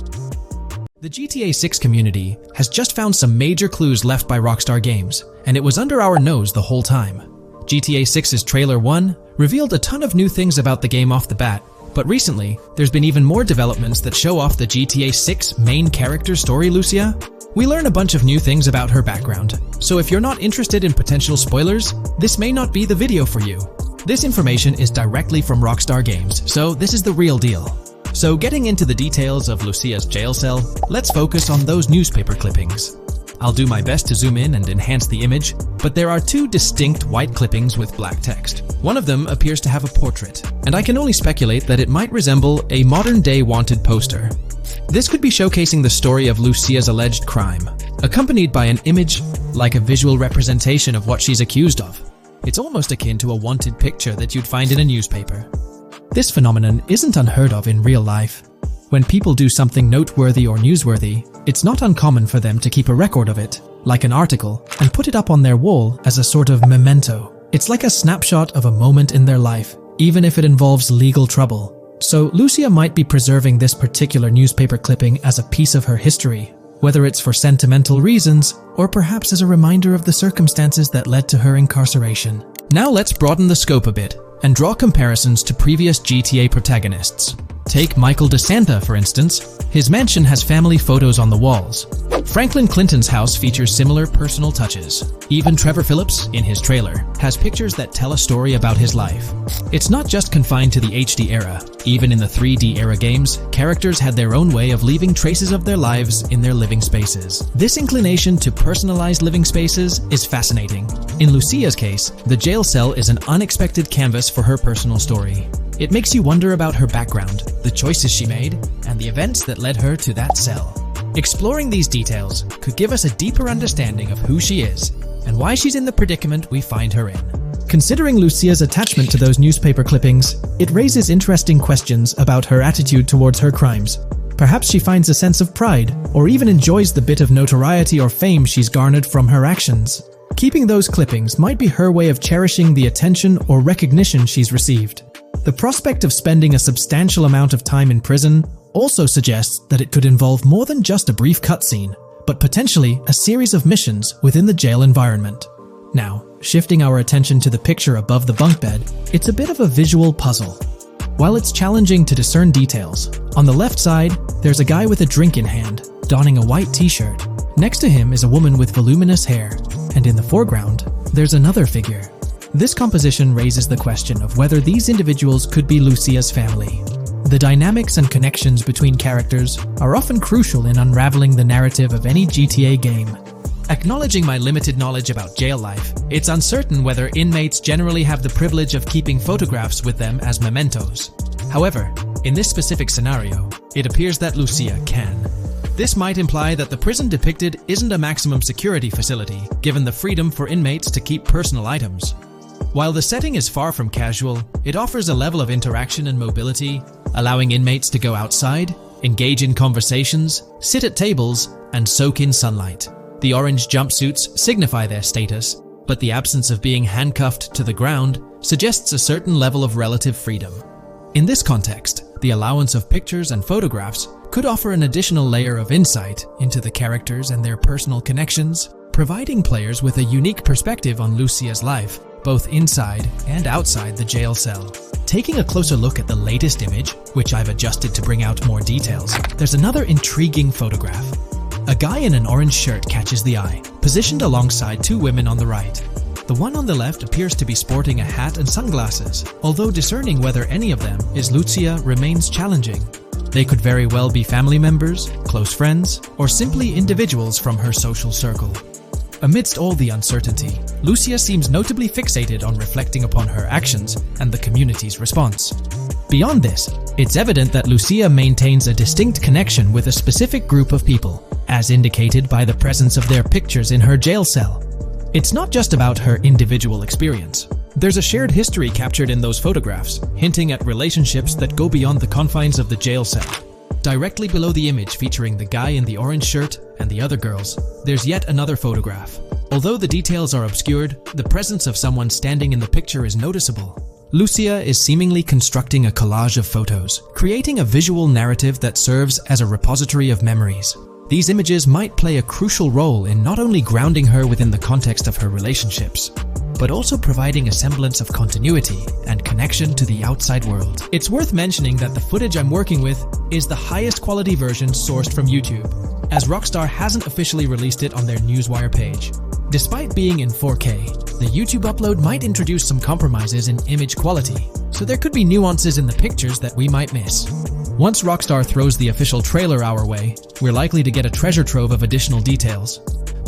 The GTA 6 community has just found some major clues left by Rockstar Games, and it was under our nose the whole time. GTA 6's Trailer 1 revealed a ton of new things about the game off the bat, but recently, there's been even more developments that show off the GTA 6 main character story, Lucia. We learn a bunch of new things about her background, so if you're not interested in potential spoilers, this may not be the video for you. This information is directly from Rockstar Games, so this is the real deal. So getting into the details of Lucia's jail cell, let's focus on those newspaper clippings. I'll do my best to zoom in and enhance the image, but there are two distinct white clippings with black text. One of them appears to have a portrait, and I can only speculate that it might resemble a modern-day wanted poster. This could be showcasing the story of Lucia's alleged crime, accompanied by an image like a visual representation of what she's accused of. It's almost akin to a wanted picture that you'd find in a newspaper. This phenomenon isn't unheard of in real life. When people do something noteworthy or newsworthy, it's not uncommon for them to keep a record of it, like an article, and put it up on their wall as a sort of memento. It's like a snapshot of a moment in their life, even if it involves legal trouble. So Lucia might be preserving this particular newspaper clipping as a piece of her history, whether it's for sentimental reasons or perhaps as a reminder of the circumstances that led to her incarceration. Now let's broaden the scope a bit and draw comparisons to previous GTA protagonists. Take Michael DeSanta, for instance. His mansion has family photos on the walls. Franklin Clinton's house features similar personal touches. Even Trevor Phillips, in his trailer, has pictures that tell a story about his life. It's not just confined to the HD era. Even in the 3D era games, characters had their own way of leaving traces of their lives in their living spaces. This inclination to personalized living spaces is fascinating. In Lucia's case, the jail cell is an unexpected canvas for her personal story. It makes you wonder about her background, the choices she made, and the events that led her to that cell. Exploring these details could give us a deeper understanding of who she is and why she's in the predicament we find her in. Considering Lucia's attachment to those newspaper clippings, it raises interesting questions about her attitude towards her crimes. Perhaps she finds a sense of pride, or even enjoys the bit of notoriety or fame she's garnered from her actions. Keeping those clippings might be her way of cherishing the attention or recognition she's received. The prospect of spending a substantial amount of time in prison also suggests that it could involve more than just a brief cutscene, but potentially a series of missions within the jail environment. Now, shifting our attention to the picture above the bunk bed, it's a bit of a visual puzzle. While it's challenging to discern details, on the left side, there's a guy with a drink in hand, donning a white t-shirt. Next to him is a woman with voluminous hair, and in the foreground, there's another figure. This composition raises the question of whether these individuals could be Lucia's family. The dynamics and connections between characters are often crucial in unraveling the narrative of any GTA game. Acknowledging my limited knowledge about jail life, it's uncertain whether inmates generally have the privilege of keeping photographs with them as mementos. However, in this specific scenario, it appears that Lucia can. This might imply that the prison depicted isn't a maximum security facility, given the freedom for inmates to keep personal items. While the setting is far from casual, it offers a level of interaction and mobility, allowing inmates to go outside, engage in conversations, sit at tables, and soak in sunlight. The orange jumpsuits signify their status, but the absence of being handcuffed to the ground suggests a certain level of relative freedom. In this context, the allowance of pictures and photographs could offer an additional layer of insight into the characters and their personal connections, providing players with a unique perspective on Lucia's life, both inside and outside the jail cell. Taking a closer look at the latest image, which I've adjusted to bring out more details, there's another intriguing photograph. A guy in an orange shirt catches the eye, positioned alongside two women on the right. The one on the left appears to be sporting a hat and sunglasses, although discerning whether any of them is Lucia remains challenging. They could very well be family members, close friends, or simply individuals from her social circle. Amidst all the uncertainty, Lucia seems notably fixated on reflecting upon her actions and the community's response. Beyond this, it's evident that Lucia maintains a distinct connection with a specific group of people, as indicated by the presence of their pictures in her jail cell. It's not just about her individual experience. There's a shared history captured in those photographs, hinting at relationships that go beyond the confines of the jail cell. Directly below the image featuring the guy in the orange shirt and the other girls, there's yet another photograph. Although the details are obscured, the presence of someone standing in the picture is noticeable. Lucia is seemingly constructing a collage of photos, creating a visual narrative that serves as a repository of memories. These images might play a crucial role in not only grounding her within the context of her relationships, but also providing a semblance of continuity and connection to the outside world. It's worth mentioning that the footage I'm working with is the highest quality version sourced from YouTube, as Rockstar hasn't officially released it on their Newswire page. Despite being in 4K, the YouTube upload might introduce some compromises in image quality, so there could be nuances in the pictures that we might miss. Once Rockstar throws the official trailer our way, we're likely to get a treasure trove of additional details.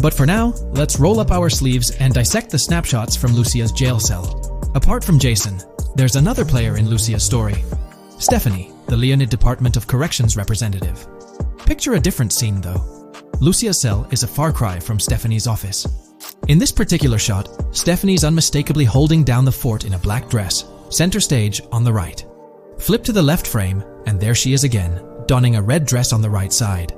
But for now, let's roll up our sleeves and dissect the snapshots from Lucia's jail cell. Apart from Jason, there's another player in Lucia's story, Stephanie, the Leonid Department of Corrections representative. Picture a different scene though. Lucia's cell is a far cry from Stephanie's office. In this particular shot, Stephanie's unmistakably holding down the fort in a black dress, center stage on the right. Flip to the left frame, and there she is again, donning a red dress on the right side.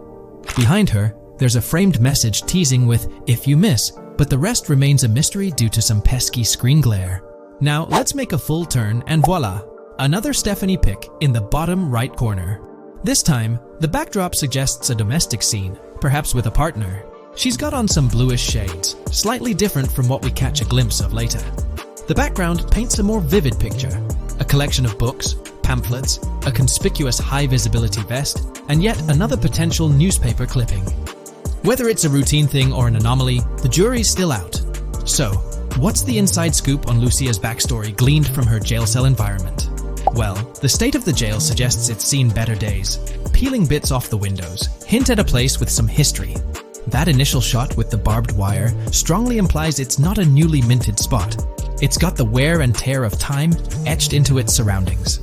Behind her, there's a framed message teasing with "if you miss," but the rest remains a mystery due to some pesky screen glare. Now let's make a full turn and voila, another Stephanie pic in the bottom right corner. This time, the backdrop suggests a domestic scene, perhaps with a partner. She's got on some bluish shades, slightly different from what we catch a glimpse of later. The background paints a more vivid picture, a collection of books, pamphlets, a conspicuous high-visibility vest, and yet another potential newspaper clipping. Whether it's a routine thing or an anomaly, the jury's still out. So, what's the inside scoop on Lucia's backstory gleaned from her jail cell environment? Well, the state of the jail suggests it's seen better days. Peeling bits off the windows hint at a place with some history. That initial shot with the barbed wire strongly implies it's not a newly minted spot. It's got the wear and tear of time etched into its surroundings.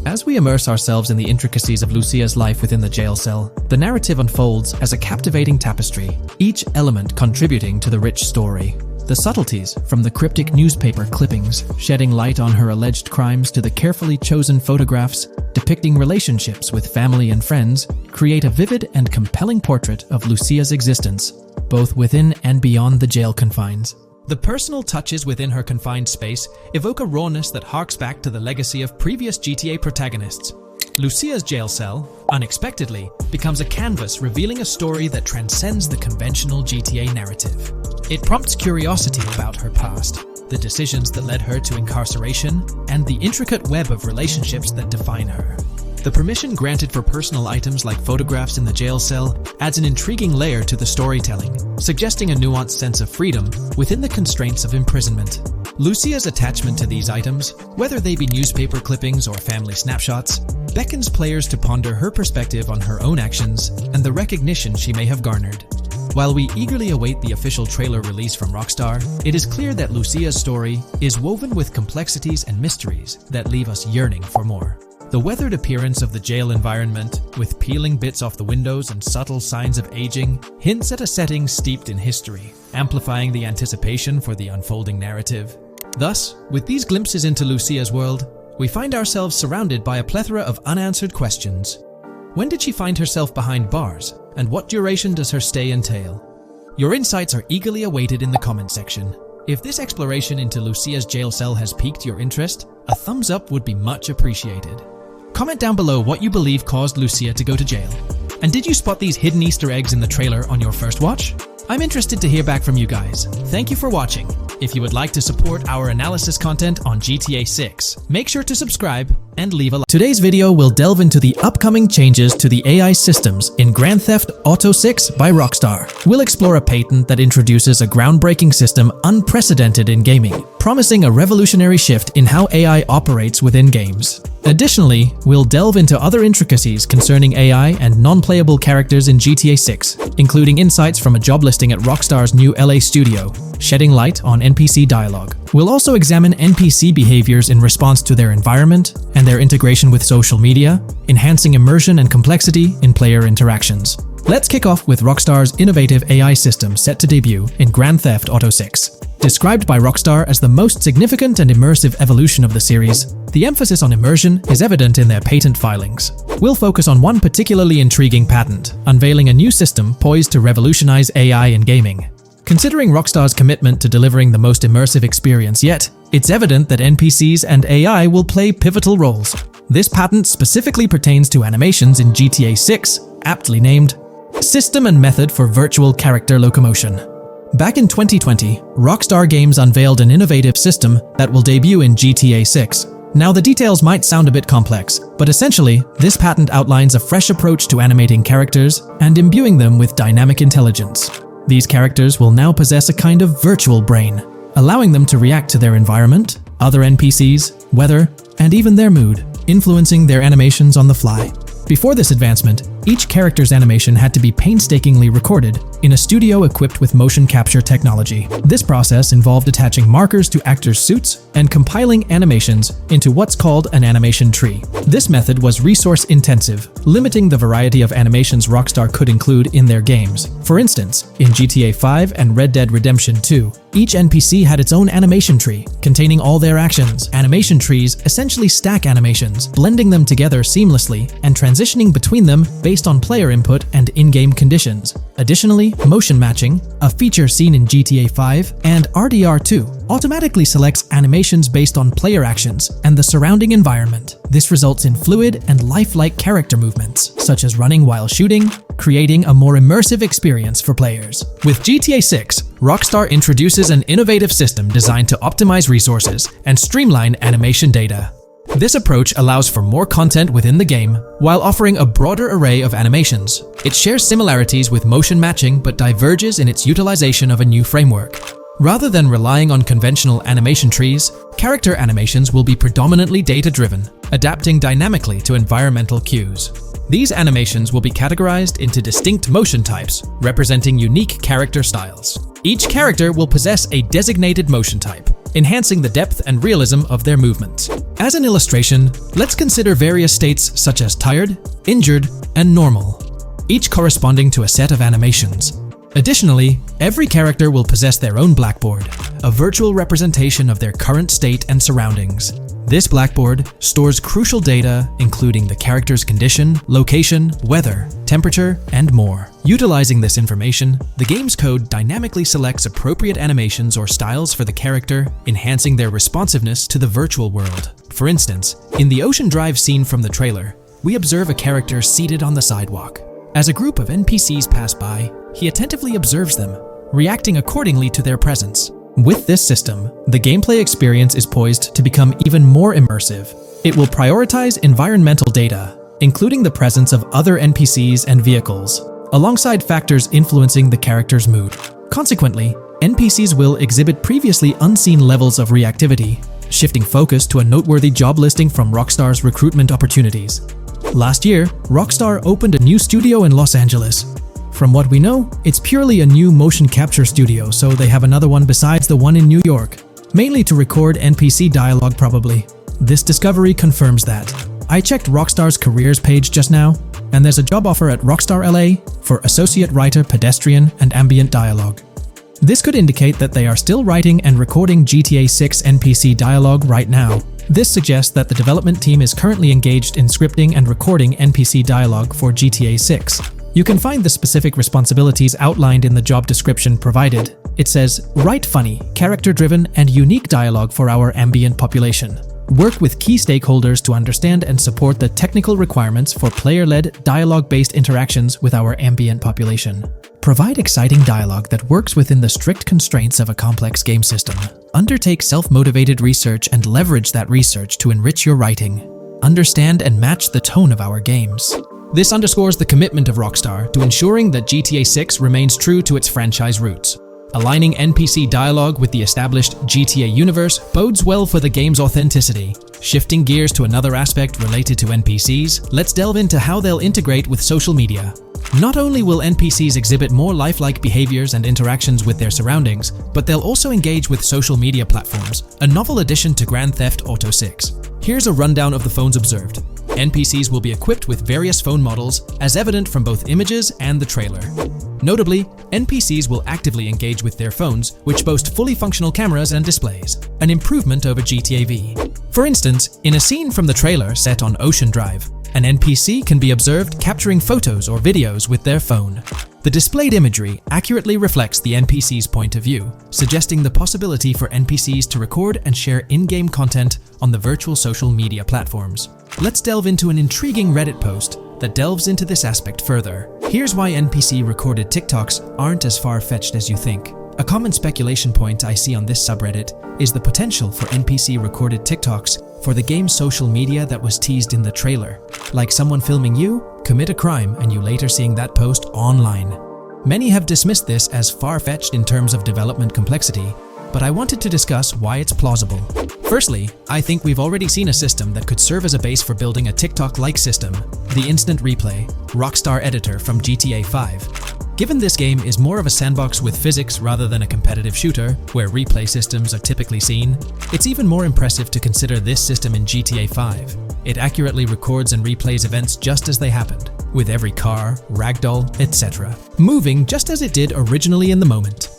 As we immerse ourselves in the intricacies of Lucia's life within the jail cell, the narrative unfolds as a captivating tapestry, each element contributing to the rich story. The subtleties, from the cryptic newspaper clippings shedding light on her alleged crimes to the carefully chosen photographs depicting relationships with family and friends, create a vivid and compelling portrait of Lucia's existence, both within and beyond the jail confines. The personal touches within her confined space evoke a rawness that harks back to the legacy of previous GTA protagonists. Lucia's jail cell, unexpectedly, becomes a canvas revealing a story that transcends the conventional GTA narrative. It prompts curiosity about her past, the decisions that led her to incarceration, and the intricate web of relationships that define her. The permission granted for personal items like photographs in the jail cell adds an intriguing layer to the storytelling, suggesting a nuanced sense of freedom within the constraints of imprisonment. Lucia's attachment to these items, whether they be newspaper clippings or family snapshots, beckons players to ponder her perspective on her own actions and the recognition she may have garnered. While we eagerly await the official trailer release from Rockstar, it is clear that Lucia's story is woven with complexities and mysteries that leave us yearning for more. The weathered appearance of the jail environment, with peeling bits off the windows and subtle signs of aging, hints at a setting steeped in history, amplifying the anticipation for the unfolding narrative. Thus, with these glimpses into Lucia's world, we find ourselves surrounded by a plethora of unanswered questions. When did she find herself behind bars, and what duration does her stay entail? Your insights are eagerly awaited in the comment section. If this exploration into Lucia's jail cell has piqued your interest, a thumbs up would be much appreciated. Comment down below what you believe caused Lucia to go to jail. And did you spot these hidden Easter eggs in the trailer on your first watch? I'm interested to hear back from you guys. Thank you for watching. If you would like to support our analysis content on GTA 6, make sure to subscribe and leave a like. Today's video will delve into the upcoming changes to the AI systems in Grand Theft Auto 6 by Rockstar. We'll explore a patent that introduces a groundbreaking system unprecedented in gaming, promising a revolutionary shift in how AI operates within games. Additionally, we'll delve into other intricacies concerning AI and non-playable characters in GTA 6, including insights from a job listing at Rockstar's new LA studio, shedding light on NPC dialogue. We'll also examine NPC behaviors in response to their environment and their integration with social media, enhancing immersion and complexity in player interactions. Let's kick off with Rockstar's innovative AI system set to debut in Grand Theft Auto 6. Described by Rockstar as the most significant and immersive evolution of the series, the emphasis on immersion is evident in their patent filings. We'll focus on one particularly intriguing patent, unveiling a new system poised to revolutionize AI in gaming. Considering Rockstar's commitment to delivering the most immersive experience yet, it's evident that NPCs and AI will play pivotal roles. This patent specifically pertains to animations in GTA 6, aptly named System and Method for Virtual Character Locomotion. Back in 2020, Rockstar Games unveiled an innovative system that will debut in GTA 6. Now, the details might sound a bit complex, but essentially, this patent outlines a fresh approach to animating characters and imbuing them with dynamic intelligence. These characters will now possess a kind of virtual brain, allowing them to react to their environment, other NPCs, weather, and even their mood, influencing their animations on the fly. Before this advancement, each character's animation had to be painstakingly recorded in a studio equipped with motion capture technology. This process involved attaching markers to actors' suits and compiling animations into what's called an animation tree. This method was resource-intensive, limiting the variety of animations Rockstar could include in their games. For instance, in GTA 5 and Red Dead Redemption 2, each NPC had its own animation tree, containing all their actions. Animation trees essentially stack animations, blending them together seamlessly and transitioning between them based on player input and in-game conditions. Additionally, motion matching, a feature seen in GTA 5 and RDR2, automatically selects animations based on player actions and the surrounding environment. This results in fluid and lifelike character movements, such as running while shooting, creating a more immersive experience for players. With GTA 6, Rockstar introduces an innovative system designed to optimize resources and streamline animation data. This approach allows for more content within the game while offering a broader array of animations. It shares similarities with motion matching but diverges in its utilization of a new framework. Rather than relying on conventional animation trees, character animations will be predominantly data-driven, adapting dynamically to environmental cues. These animations will be categorized into distinct motion types, representing unique character styles. Each character will possess a designated motion type, enhancing the depth and realism of their movements. As an illustration, let's consider various states such as tired, injured, and normal, each corresponding to a set of animations. Additionally, every character will possess their own blackboard, a virtual representation of their current state and surroundings. This blackboard stores crucial data including the character's condition, location, weather, temperature, and more. Utilizing this information, the game's code dynamically selects appropriate animations or styles for the character, enhancing their responsiveness to the virtual world. For instance, in the Ocean Drive scene from the trailer, we observe a character seated on the sidewalk. As a group of NPCs pass by, he attentively observes them, reacting accordingly to their presence. With this system, the gameplay experience is poised to become even more immersive. It will prioritize environmental data, including the presence of other NPCs and vehicles, alongside factors influencing the character's mood. Consequently, NPCs will exhibit previously unseen levels of reactivity, shifting focus to a noteworthy job listing from Rockstar's recruitment opportunities. Last year, Rockstar opened a new studio in Los Angeles. From what we know, it's purely a new motion capture studio, so they have another one besides the one in New York, mainly to record NPC dialogue probably. This discovery confirms that. I checked Rockstar's careers page just now, and there's a job offer at Rockstar LA for Associate Writer Pedestrian and Ambient Dialogue. This could indicate that they are still writing and recording GTA 6 NPC dialogue right now. This suggests that the development team is currently engaged in scripting and recording NPC dialogue for GTA 6. You can find the specific responsibilities outlined in the job description provided. It says, write funny, character-driven, and unique dialogue for our ambient population. Work with key stakeholders to understand and support the technical requirements for player-led, dialogue-based interactions with our ambient population. Provide exciting dialogue that works within the strict constraints of a complex game system. Undertake self-motivated research and leverage that research to enrich your writing. Understand and match the tone of our games. This underscores the commitment of Rockstar to ensuring that GTA 6 remains true to its franchise roots. Aligning NPC dialogue with the established GTA universe bodes well for the game's authenticity. Shifting gears to another aspect related to NPCs, let's delve into how they'll integrate with social media. Not only will NPCs exhibit more lifelike behaviors and interactions with their surroundings, but they'll also engage with social media platforms, a novel addition to Grand Theft Auto 6. Here's a rundown of the phones observed. NPCs will be equipped with various phone models, as evident from both images and the trailer. Notably, NPCs will actively engage with their phones, which boast fully functional cameras and displays, an improvement over GTA V. For instance, in a scene from the trailer set on Ocean Drive, an NPC can be observed capturing photos or videos with their phone. The displayed imagery accurately reflects the NPC's point of view, suggesting the possibility for NPCs to record and share in-game content on the virtual social media platforms. Let's delve into an intriguing Reddit post that delves into this aspect further. Here's why NPC-recorded TikToks aren't as far-fetched as you think. A common speculation point I see on this subreddit is the potential for NPC-recorded TikToks for the game's social media that was teased in the trailer, like someone filming you commit a crime and you later seeing that post online. Many have dismissed this as far-fetched in terms of development complexity, but I wanted to discuss why it's plausible. Firstly, I think we've already seen a system that could serve as a base for building a TikTok-like system, the Instant Replay, Rockstar Editor from GTA 5. Given this game is more of a sandbox with physics rather than a competitive shooter, where replay systems are typically seen, it's even more impressive to consider this system in GTA 5. It accurately records and replays events just as they happened, with every car, ragdoll, etc., moving just as it did originally in the moment.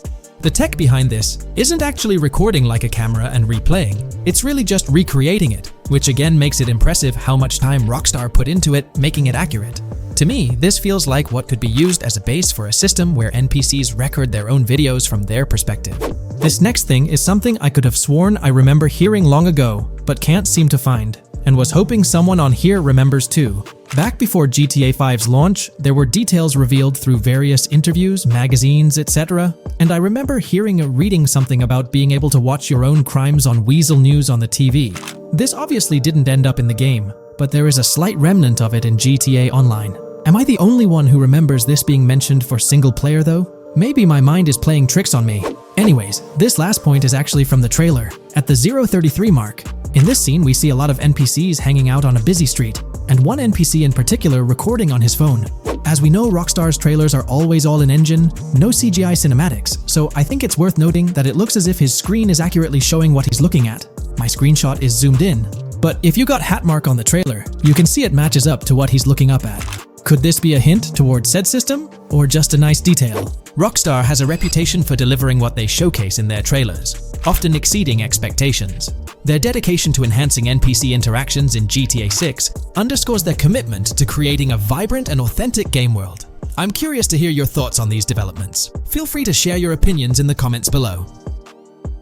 The tech behind this isn't actually recording like a camera and replaying, it's really just recreating it, which again makes it impressive how much time Rockstar put into it, making it accurate. To me, this feels like what could be used as a base for a system where NPCs record their own videos from their perspective. This next thing is something I could have sworn I remember hearing long ago, but can't seem to find, and was hoping someone on here remembers too. Back before GTA 5's launch, there were details revealed through various interviews, magazines, etc., and I remember hearing or reading something about being able to watch your own crimes on Weasel News on the TV. This obviously didn't end up in the game, but there is a slight remnant of it in GTA Online. Am I the only one who remembers this being mentioned for single player though? Maybe my mind is playing tricks on me. Anyways, this last point is actually from the trailer, at the 0:33 mark. In this scene, we see a lot of NPCs hanging out on a busy street, and one NPC in particular recording on his phone. As we know, Rockstar's trailers are always all in engine, no CGI cinematics, so I think it's worth noting that it looks as if his screen is accurately showing what he's looking at. My screenshot is zoomed in, but if you got Hatmark on the trailer, you can see it matches up to what he's looking up at. Could this be a hint towards said system, or just a nice detail? Rockstar has a reputation for delivering what they showcase in their trailers, often exceeding expectations. Their dedication to enhancing NPC interactions in GTA 6 underscores their commitment to creating a vibrant and authentic game world. I'm curious to hear your thoughts on these developments. Feel free to share your opinions in the comments below.